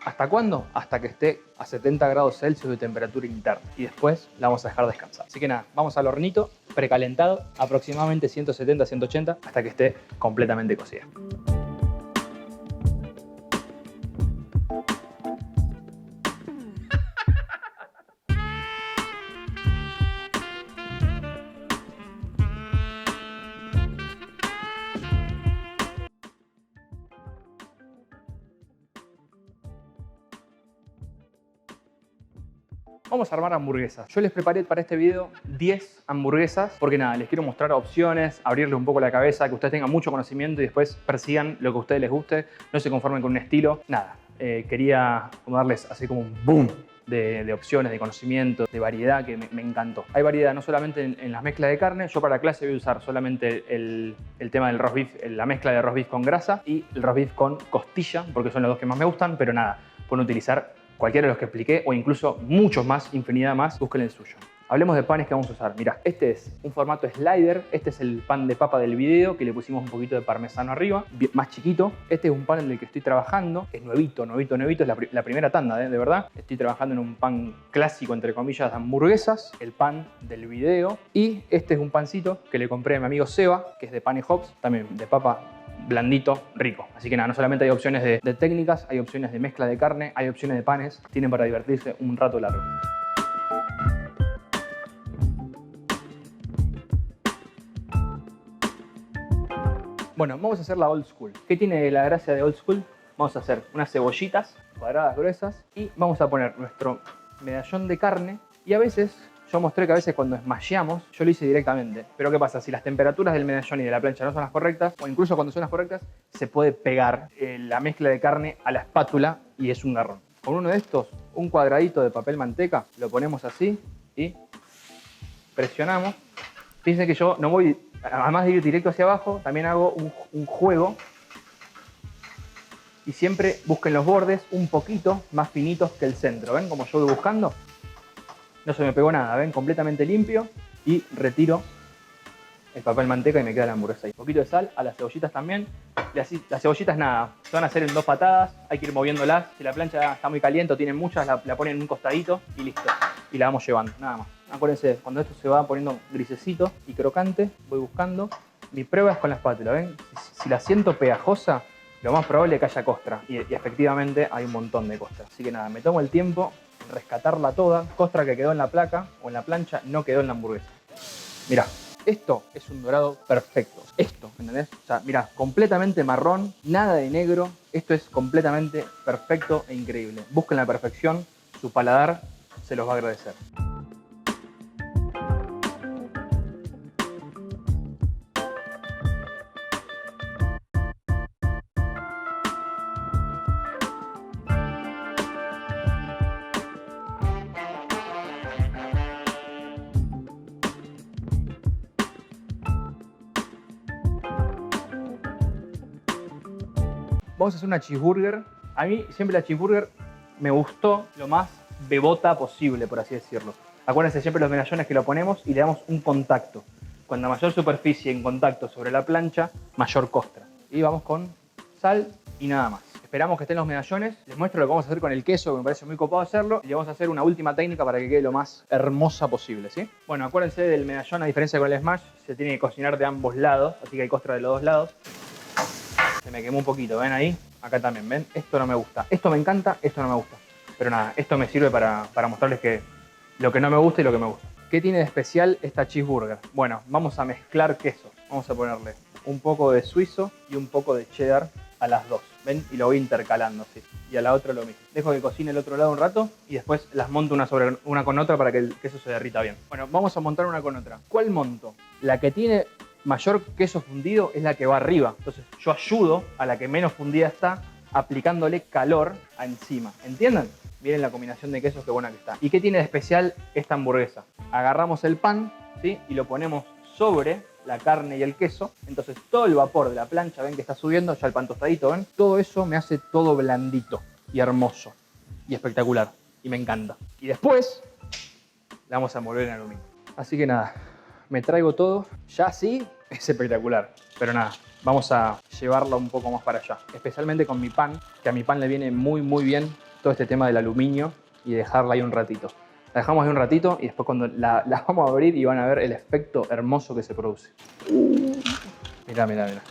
A: ¿Hasta cuándo? Hasta que esté a 70 grados Celsius de temperatura interna. Y después la vamos a dejar descansar. Así que nada, vamos al hornito precalentado, aproximadamente 170-180, hasta que esté completamente cocida. Vamos a armar hamburguesas. Yo les preparé para este video 10 hamburguesas porque nada, les quiero mostrar opciones, abrirles un poco la cabeza, que ustedes tengan mucho conocimiento y después persigan lo que a ustedes les guste, no se conformen con un estilo. Nada, quería darles así como un boom de opciones, de conocimiento, de variedad que me encantó. Hay variedad no solamente en las mezclas de carne. Yo para la clase voy a usar solamente el tema del roast beef, la mezcla de roast beef con grasa y el roast beef con costilla, porque son los dos que más me gustan, pero nada, pueden utilizar cualquiera de los que expliqué o incluso muchos más, infinidad más, busquen el suyo. Hablemos de panes que vamos a usar. Mirá, este es un formato slider. Este es el pan de papa del video que le pusimos un poquito de parmesano arriba, más chiquito. Este es un pan en el que estoy trabajando. Es nuevito. Es la primera tanda, de verdad. Estoy trabajando en un pan clásico, entre comillas, de hamburguesas. El pan del video. Y este es un pancito que le compré a mi amigo Seba, que es de Pan & Hops, también de papa, blandito, rico. Así que nada, no solamente hay opciones de técnicas, hay opciones de mezcla de carne, hay opciones de panes. Tienen para divertirse un rato largo. Bueno, vamos a hacer la old school. ¿Qué tiene la gracia de old school? Vamos a hacer unas cebollitas cuadradas gruesas y vamos a poner nuestro medallón de carne. Y a veces, yo mostré que a veces cuando smasheamos, yo lo hice directamente. Pero ¿qué pasa? Si las temperaturas del medallón y de la plancha no son las correctas, o incluso cuando son las correctas, se puede pegar la mezcla de carne a la espátula y es un garrón. Con uno de estos, un cuadradito de papel manteca, lo ponemos así y presionamos. Fíjense que yo no voy, además de ir directo hacia abajo, también hago un juego. Y siempre busquen los bordes un poquito más finitos que el centro. ¿Ven cómo yo voy buscando? No se me pegó nada, ¿ven? Completamente limpio. Y retiro el papel manteca y me queda la hamburguesa ahí. Un poquito de sal, a las cebollitas también. Y así, las cebollitas nada, se van a hacer en 2 patadas, hay que ir moviéndolas. Si la plancha está muy caliente o tienen muchas, la ponen en un costadito y listo. Y la vamos llevando, nada más. Acuérdense, cuando esto se va poniendo grisecito y crocante, voy buscando. Mi prueba es con la espátula, ¿ven? Si la siento pegajosa, lo más probable es que haya costra. Y efectivamente hay un montón de costra. Así que nada, me tomo el tiempo en rescatarla toda. Costra que quedó en la placa o en la plancha no quedó en la hamburguesa. Mirá. Esto es un dorado perfecto. Esto, ¿entendés? O sea, mirá, completamente marrón, nada de negro. Esto es completamente perfecto e increíble. Busquen la perfección, su paladar se los va a agradecer. Vamos a hacer una cheeseburger. A mí siempre la cheeseburger me gustó lo más bebota posible, por así decirlo. Acuérdense siempre los medallones que lo ponemos y le damos un contacto. Cuanta mayor superficie en contacto sobre la plancha, mayor costra. Y vamos con sal y nada más. Esperamos que estén los medallones. Les muestro lo que vamos a hacer con el queso, que me parece muy copado hacerlo. Y le vamos a hacer una última técnica para que quede lo más hermosa posible, ¿sí? Bueno, acuérdense del medallón, a diferencia con el smash, se tiene que cocinar de ambos lados, así que hay costra de los dos lados. Se me quemó un poquito, ¿ven ahí? Acá también, ¿ven? Esto no me gusta. Esto me encanta, esto no me gusta. Pero nada, esto me sirve para mostrarles que lo que no me gusta y lo que me gusta. ¿Qué tiene de especial esta cheeseburger? Bueno, vamos a mezclar quesos. Vamos a ponerle un poco de suizo y un poco de cheddar a las dos. ¿Ven? Y lo voy intercalando, ¿sí? Y a la otra lo mismo. Dejo que cocine el otro lado un rato y después las monto una con otra para que el queso se derrita bien. Bueno, vamos a montar una con otra. ¿Cuál monto? La que tiene mayor queso fundido es la que va arriba. Entonces yo ayudo a la que menos fundida está aplicándole calor encima. ¿Entienden? Miren la combinación de quesos, qué buena que está. ¿Y qué tiene de especial esta hamburguesa? Agarramos el pan, ¿sí? Y lo ponemos sobre la carne y el queso. Entonces todo el vapor de la plancha, ven que está subiendo, ya el pan tostadito, ¿ven? Todo eso me hace todo blandito y hermoso y espectacular. Y me encanta. Y después la vamos a envolver en aluminio. Así que nada, me traigo todo. Ya así es espectacular. Pero nada, vamos a llevarla un poco más para allá. Especialmente con mi pan, que a mi pan le viene muy muy bien todo este tema del aluminio y dejarla ahí un ratito. La dejamos ahí un ratito y después cuando la vamos a abrir y van a ver el efecto hermoso que se produce. Mirá, mirá, mirá.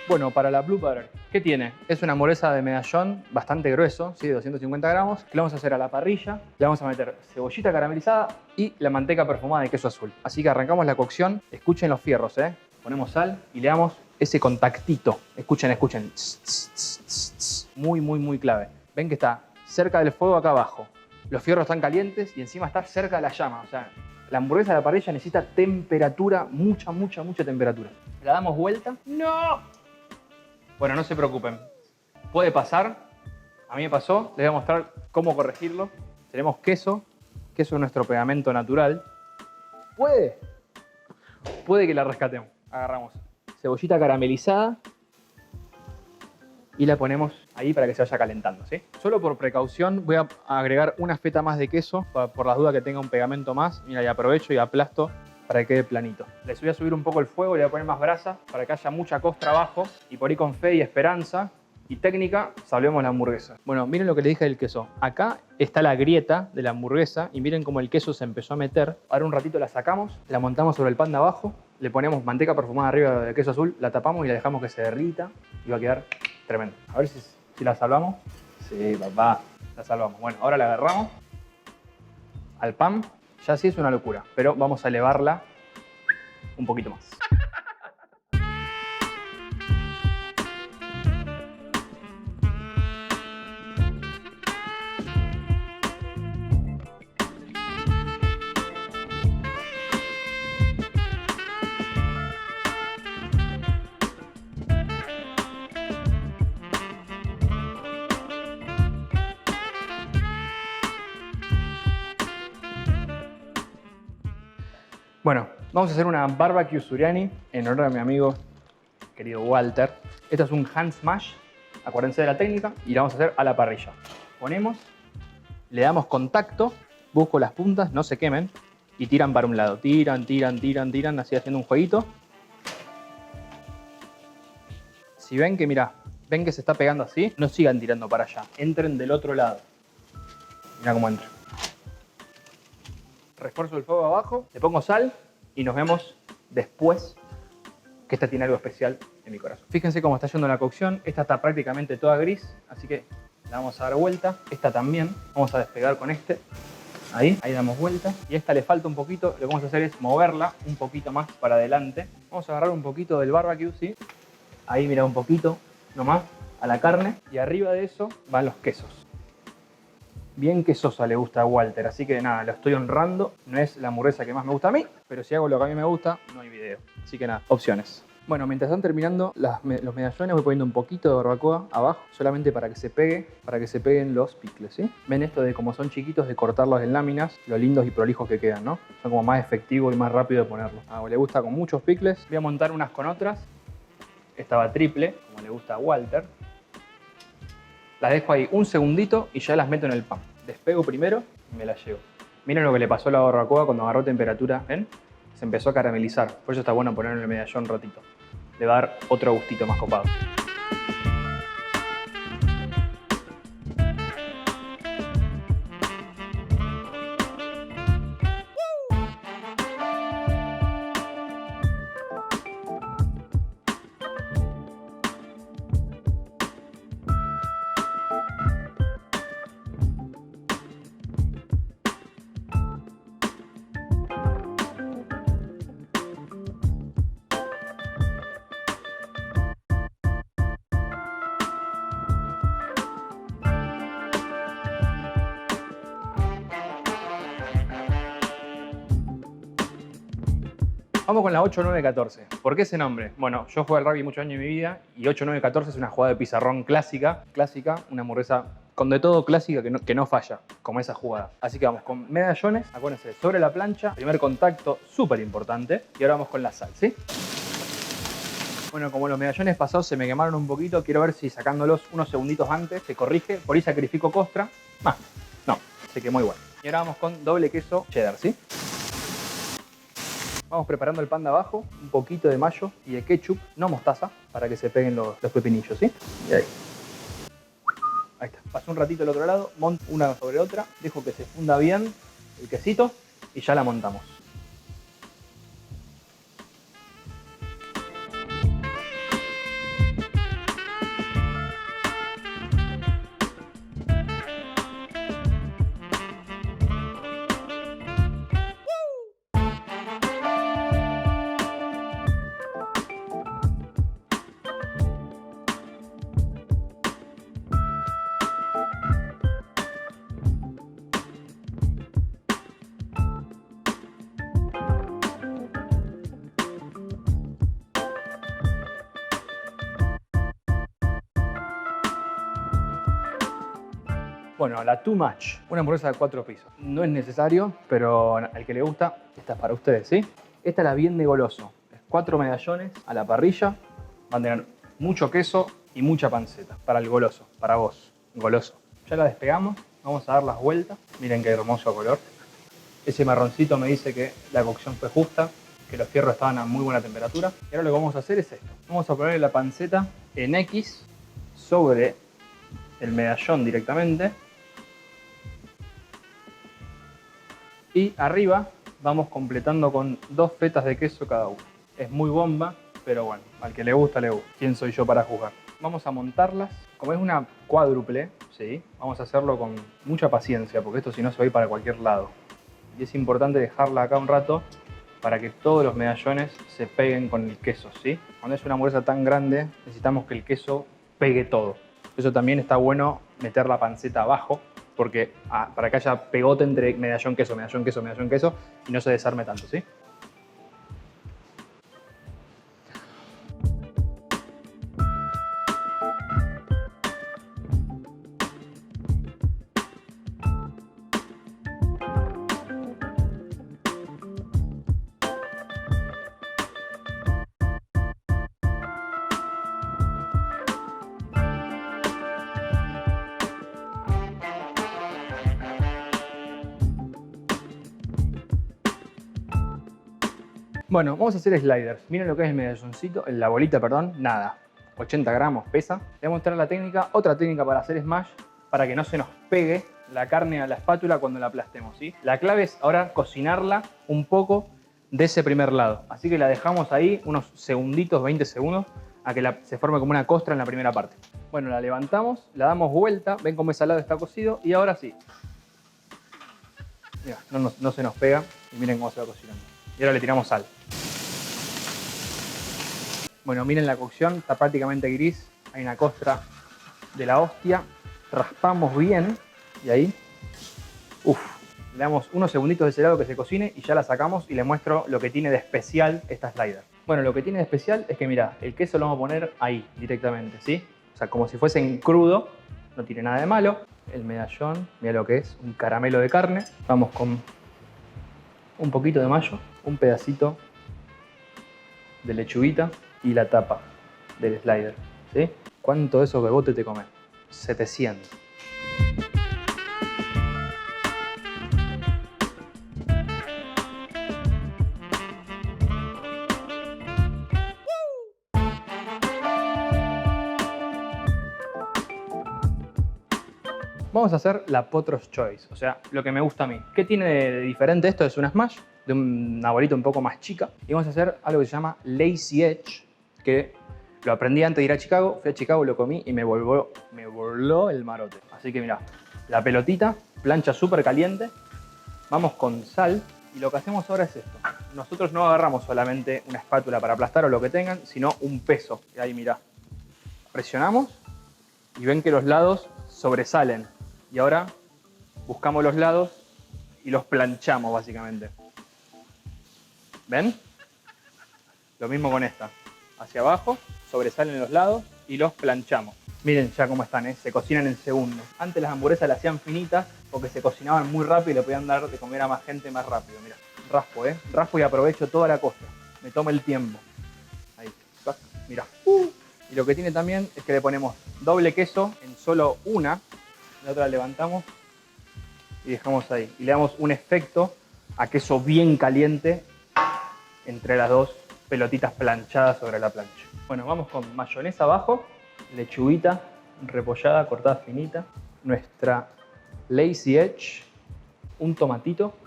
A: Bueno, para la Blue Butter, ¿qué tiene? Es una hamburguesa de medallón bastante grueso, ¿sí? De 250 gramos, que le vamos a hacer a la parrilla. Le vamos a meter cebollita caramelizada y la manteca perfumada de queso azul. Así que arrancamos la cocción. Escuchen los fierros, ¿eh? Ponemos sal y le damos ese contactito. Escuchen, escuchen. Muy, muy, muy clave. Ven que está cerca del fuego acá abajo. Los fierros están calientes y encima está cerca de la llama. O sea, la hamburguesa de la parrilla necesita temperatura, mucha, mucha, mucha temperatura. La damos vuelta. ¡No! Bueno, no se preocupen. Puede pasar. A mí me pasó. Les voy a mostrar cómo corregirlo. Tenemos queso. Queso es nuestro pegamento natural. Puede que la rescatemos. Agarramos cebollita caramelizada y la ponemos ahí para que se vaya calentando, ¿sí? Solo por precaución voy a agregar una feta más de queso por las dudas que tenga un pegamento más. Mira, y aprovecho y aplasto para que quede planito. Les voy a subir un poco el fuego, le voy a poner más brasa para que haya mucha costra abajo y por ahí con fe y esperanza y técnica salvemos la hamburguesa. Bueno, miren lo que les dije del queso. Acá está la grieta de la hamburguesa y miren cómo el queso se empezó a meter. Ahora un ratito la sacamos, la montamos sobre el pan de abajo, le ponemos manteca perfumada arriba de queso azul, la tapamos y la dejamos que se derrita y va a quedar tremendo. A ver si la salvamos. Sí, papá, la salvamos. Bueno, ahora la agarramos al pan. Ya sí es una locura, pero vamos a elevarla un poquito más. Bueno, vamos a hacer una barbecue suriani en honor a mi amigo querido Walter. Esto es un hand smash, acuérdense de la técnica, y la vamos a hacer a la parrilla. Ponemos, le damos contacto, busco las puntas, no se quemen, y tiran para un lado. Tiran, así haciendo un jueguito. Si ven que, mirá, ven que se está pegando así, no sigan tirando para allá, entren del otro lado. Mirá cómo entra. Refuerzo el fuego abajo, le pongo sal y nos vemos después, que esta tiene algo especial en mi corazón. Fíjense cómo está yendo la cocción. Esta está prácticamente toda gris, así que la vamos a dar vuelta. Esta también, vamos a despegar con este. Ahí damos vuelta. Y a esta le falta un poquito, lo que vamos a hacer es moverla un poquito más para adelante. Vamos a agarrar un poquito del barbecue, ¿sí? Ahí mira un poquito nomás a la carne. Y arriba de eso van los quesos. Bien quesosa le gusta a Walter, así que nada, lo estoy honrando. No es la hamburguesa que más me gusta a mí, pero si hago lo que a mí me gusta, no hay video. Así que nada, opciones. Bueno, mientras están terminando los medallones, voy poniendo un poquito de barbacoa abajo, solamente para que se peguen los picles, ¿sí? Ven esto de como son chiquitos, de cortarlos en láminas, lo lindos y prolijos que quedan, ¿no? Son como más efectivos y más rápido de ponerlos. A le gusta con muchos picles. Voy a montar unas con otras. Esta va triple, como le gusta a Walter. Las dejo ahí un segundito y ya las meto en el pan. Despego primero y me las llevo. Miren lo que le pasó a la barbacoa cuando agarró temperatura, ¿ven? Se empezó a caramelizar. Por eso está bueno ponerlo en el medallón un ratito. Le va a dar otro gustito más copado. Vamos con la 8-9-14. ¿Por qué ese nombre? Bueno, yo jugué al rugby muchos años de mi vida y 8-9-14 es una jugada de pizarrón clásica, una hamburguesa con de todo clásica que no falla, como esa jugada. Así que vamos con medallones, acuérdense, sobre la plancha, primer contacto, súper importante. Y ahora vamos con la sal, ¿sí? Bueno, como los medallones pasados se me quemaron un poquito, quiero ver si sacándolos unos segunditos antes se corrige. Por ahí sacrifico costra. No, se quemó igual. Y ahora vamos con doble queso cheddar, ¿sí? Vamos preparando el pan de abajo, un poquito de mayo y de ketchup, no mostaza, para que se peguen los pepinillos, ¿sí? Y ahí. Ahí está. Paso un ratito al otro lado, monto una sobre otra, dejo que se funda bien el quesito y ya la montamos. Bueno, la Too Much, una hamburguesa de 4 pisos. No es necesario, pero al que le gusta, esta es para ustedes, ¿sí? Esta es la bien de goloso. 4 medallones a la parrilla, van a tener mucho queso y mucha panceta. Para el goloso, para vos, goloso. Ya la despegamos, vamos a dar las vueltas. Miren qué hermoso color. Ese marroncito me dice que la cocción fue justa, que los fierros estaban a muy buena temperatura. Y ahora lo que vamos a hacer es esto. Vamos a ponerle la panceta en X sobre el medallón directamente. Y arriba vamos completando con 2 fetas de queso cada uno. Es muy bomba, pero bueno, al que le gusta, le gusta. ¿Quién soy yo para juzgar? Vamos a montarlas. Como es una cuádruple, ¿sí? Vamos a hacerlo con mucha paciencia, porque esto si no se va a ir para cualquier lado. Y es importante dejarla acá un rato para que todos los medallones se peguen con el queso, ¿sí? Cuando es una hamburguesa tan grande, necesitamos que el queso pegue todo. Eso también está bueno meter la panceta abajo, porque para que haya pegote entre medallón, queso, medallón, queso, medallón, queso y no se desarme tanto, ¿sí? Bueno, vamos a hacer sliders. Miren lo que es el medalloncito, la bolita, perdón, nada. 80 gramos pesa. Le voy a mostrar la técnica, otra técnica para hacer smash, para que no se nos pegue la carne a la espátula cuando la aplastemos, ¿sí? La clave es ahora cocinarla un poco de ese primer lado. Así que la dejamos ahí unos segunditos, 20 segundos, a que se forme como una costra en la primera parte. Bueno, la levantamos, la damos vuelta, ven cómo ese lado está cocido y ahora sí. Mira, no se nos pega y miren cómo se va cocinando. Y ahora le tiramos sal. Bueno, miren la cocción, está prácticamente gris. Hay una costra de la hostia. Raspamos bien y ahí, le damos unos segunditos de ese lado que se cocine y ya la sacamos y les muestro lo que tiene de especial esta slider. Bueno, lo que tiene de especial es que mirá, el queso lo vamos a poner ahí directamente, ¿sí? O sea, como si fuese en crudo, no tiene nada de malo. El medallón, mirá lo que es, un caramelo de carne. Vamos con un poquito de mayo, un pedacito de lechuguita y la tapa del slider, ¿sí? ¿Cuánto de esos bebotes te comes? 700. Vamos a hacer la Potros Choice, o sea, lo que me gusta a mí. ¿Qué tiene de diferente esto? Es una smash de una bolita un poco más chica. Y vamos a hacer algo que se llama Lazy Edge, que lo aprendí antes de ir a Chicago. Fui a Chicago, lo comí y me voló el marote. Así que mirá, la pelotita, plancha súper caliente. Vamos con sal y lo que hacemos ahora es esto. Nosotros no agarramos solamente una espátula para aplastar o lo que tengan, sino un peso. Y ahí mirá, presionamos y ven que los lados sobresalen. Y ahora buscamos los lados y los planchamos básicamente. ¿Ven? Lo mismo con esta. Hacia abajo, sobresalen los lados y los planchamos. Miren ya cómo están, ¿eh? Se cocinan en segundos. Antes las hamburguesas las hacían finitas porque se cocinaban muy rápido y le podían dar de comer a más gente más rápido. Mira, raspo, ¿eh? Raspo y aprovecho toda la costra. Me tomo el tiempo. Ahí, mira. Y lo que tiene también es que le ponemos doble queso en solo una. La otra la levantamos y dejamos ahí. Y le damos un efecto a queso bien caliente entre las dos pelotitas planchadas sobre la plancha. Bueno, vamos con mayonesa abajo, lechuguita repollada, cortada finita, nuestra Lazy Edge, un tomatito,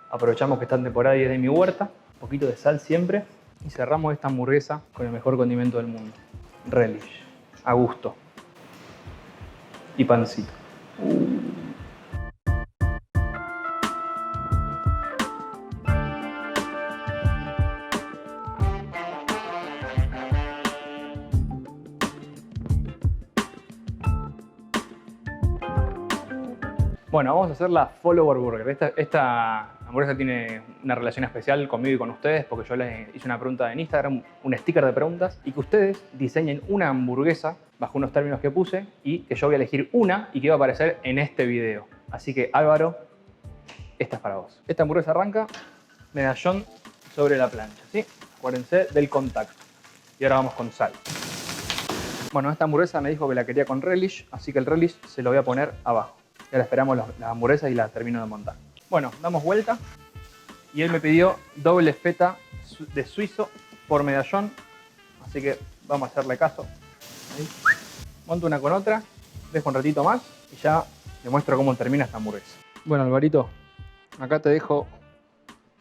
A: aprovechamos que está en temporada y es de mi huerta, un poquito de sal siempre y cerramos esta hamburguesa con el mejor condimento del mundo, relish, a gusto y pancito. Bueno, vamos a hacer la Follower Burger. Esta hamburguesa tiene una relación especial conmigo y con ustedes porque yo les hice una pregunta en Instagram, un sticker de preguntas, y que ustedes diseñen una hamburguesa bajo unos términos que puse y que yo voy a elegir una y que va a aparecer en este video. Así que Álvaro, esta es para vos. Esta hamburguesa arranca medallón sobre la plancha, ¿sí? Acuérdense del contacto. Y ahora vamos con sal. Bueno, esta hamburguesa me dijo que la quería con relish, así que el relish se lo voy a poner abajo. Y ahora esperamos las hamburguesas y las termino de montar. Bueno, damos vuelta. Y él me pidió doble feta de suizo por medallón. Así que vamos a hacerle caso. Ahí. Monto una con otra. Dejo un ratito más y ya te muestro cómo termina esta hamburguesa. Bueno, Alvarito, acá te dejo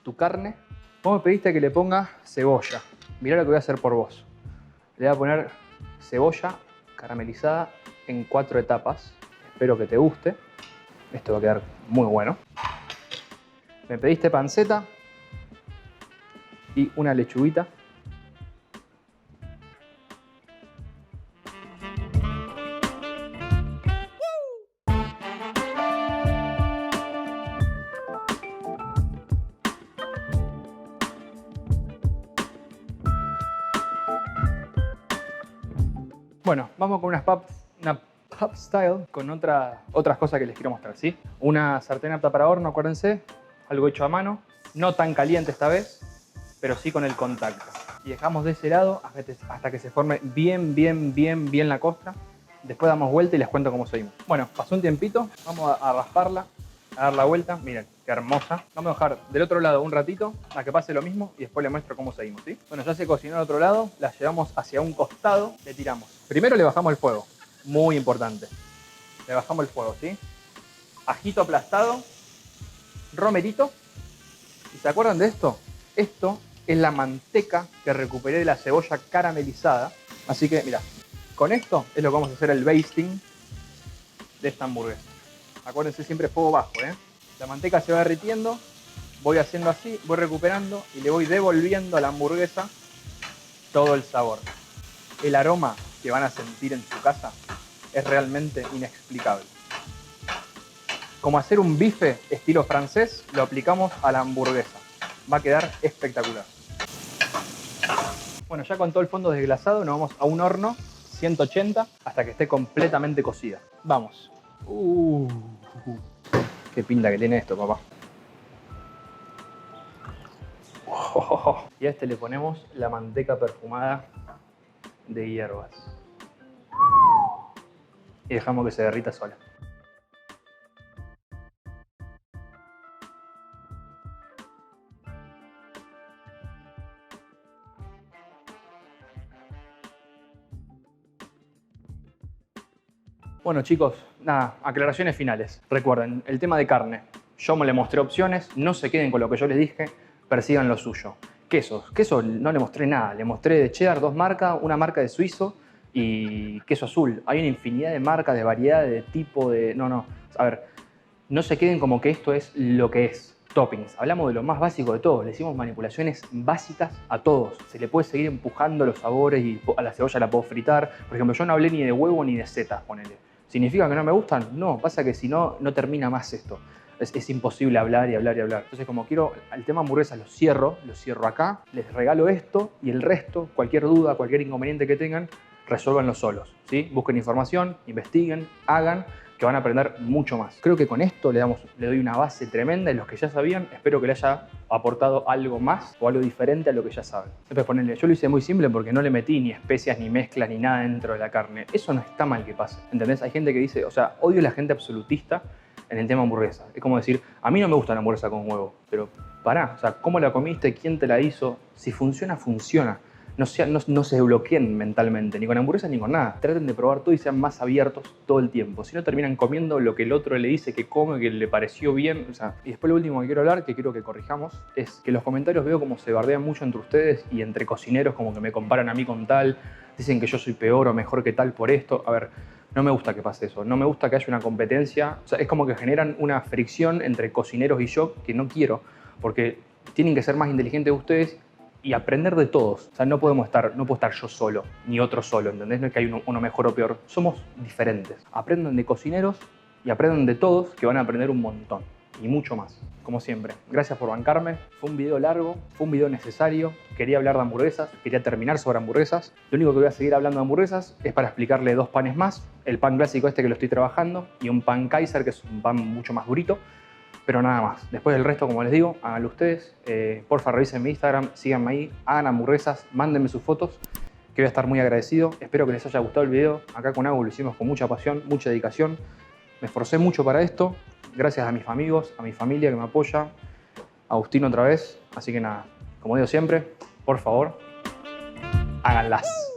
A: tu carne. Vos me pediste que le ponga cebolla. Mirá lo que voy a hacer por vos. Le voy a poner cebolla caramelizada en 4 etapas. Espero que te guste. Esto va a quedar muy bueno. Me pediste panceta y una lechuguita. Bueno, vamos con una pub style con otras cosas que les quiero mostrar, ¿sí? Una sartén apta para horno, acuérdense, algo hecho a mano, no tan caliente esta vez, pero sí con el contacto. Y dejamos de ese lado hasta que se forme bien la costra. Después damos vuelta y les cuento cómo seguimos. Bueno, pasó un tiempito, vamos a rasparla a dar la vuelta. Miren, qué hermosa. Vamos a dejar del otro lado un ratito a que pase lo mismo y después les muestro cómo seguimos, ¿sí? Bueno, ya se cocinó al otro lado, la llevamos hacia un costado, le tiramos. Primero le bajamos el fuego, muy importante. Le bajamos el fuego, ¿sí? Ajito aplastado, romerito. ¿Y se acuerdan de esto? Esto es la manteca que recuperé de la cebolla caramelizada. Así que, mira, con esto es lo que vamos a hacer el basting de esta hamburguesa. Acuérdense siempre fuego bajo, ¿eh? La manteca se va derritiendo, voy haciendo así, voy recuperando y le voy devolviendo a la hamburguesa todo el sabor. El aroma que van a sentir en su casa es realmente inexplicable. Como hacer un bife estilo francés, lo aplicamos a la hamburguesa. Va a quedar espectacular. Bueno, ya con todo el fondo desglasado nos vamos a un horno 180 hasta que esté completamente cocida. Vamos. Qué pinta que tiene esto, papá. Y a este le ponemos la manteca perfumada de hierbas. Y dejamos que se derrita sola. Bueno chicos, nada, aclaraciones finales. Recuerden, el tema de carne. Yo me le mostré opciones, no se queden con lo que yo les dije, persigan lo suyo. Quesos, queso no le mostré nada, le mostré de cheddar 2 marcas, una marca de suizo y queso azul. Hay una infinidad de marcas, de variedades, de tipo, de... No, a ver, no se queden como que esto es lo que es. Toppings, hablamos de lo más básico de todo, le hicimos manipulaciones básicas a todos. Se le puede seguir empujando los sabores y a la cebolla la puedo fritar. Por ejemplo, yo no hablé ni de huevo ni de setas, ponele. ¿Significa que no me gustan? No, pasa que si no, no termina más esto. Es imposible hablar y hablar y hablar. Entonces, como quiero, el tema hamburguesas lo cierro acá, les regalo esto y el resto, cualquier duda, cualquier inconveniente que tengan, resuélvanlo solos, ¿sí? Busquen información, investiguen, hagan, que van a aprender mucho más. Creo que con esto le doy una base tremenda y los que ya sabían, espero que le haya aportado algo más o algo diferente a lo que ya saben. Entonces ponerle, yo lo hice muy simple porque no le metí ni especias, ni mezclas, ni nada dentro de la carne. Eso no está mal que pase, ¿entendés? Hay gente que dice, o sea, odio a la gente absolutista en el tema hamburguesa. Es como decir, a mí no me gusta la hamburguesa con huevo, pero pará, o sea, ¿cómo la comiste? ¿Quién te la hizo? Si funciona, funciona. No se bloqueen mentalmente, ni con hamburguesas ni con nada. Traten de probar todo y sean más abiertos todo el tiempo. Si no, terminan comiendo lo que el otro le dice que come, que le pareció bien. O sea, y después lo último que quiero hablar, que quiero que corrijamos, es que en los comentarios veo como se bardean mucho entre ustedes y entre cocineros, como que me comparan a mí con tal, dicen que yo soy peor o mejor que tal por esto. A ver, no me gusta que pase eso. No me gusta que haya una competencia. O sea, es como que generan una fricción entre cocineros y yo que no quiero, porque tienen que ser más inteligentes ustedes y aprender de todos. O sea, no puedo estar yo solo, ni otro solo, ¿entendés? No es que hay uno mejor o peor. Somos diferentes. Aprendan de cocineros y aprendan de todos, que van a aprender un montón. Y mucho más. Como siempre, gracias por bancarme. Fue un video largo, fue un video necesario. Quería hablar de hamburguesas, quería terminar sobre hamburguesas. Lo único que voy a seguir hablando de hamburguesas es para explicarle 2 panes más. El pan clásico este que lo estoy trabajando y un pan Kaiser, que es un pan mucho más durito. Pero nada más. Después del resto, como les digo, háganlo ustedes. Porfa, revisen mi Instagram, síganme ahí, hagan hamburguesas, mándenme sus fotos, que voy a estar muy agradecido. Espero que les haya gustado el video. Acá con Agus lo hicimos con mucha pasión, mucha dedicación. Me esforcé mucho para esto. Gracias a mis amigos, a mi familia que me apoya. A Agustín otra vez. Así que nada, como digo siempre, por favor, háganlas.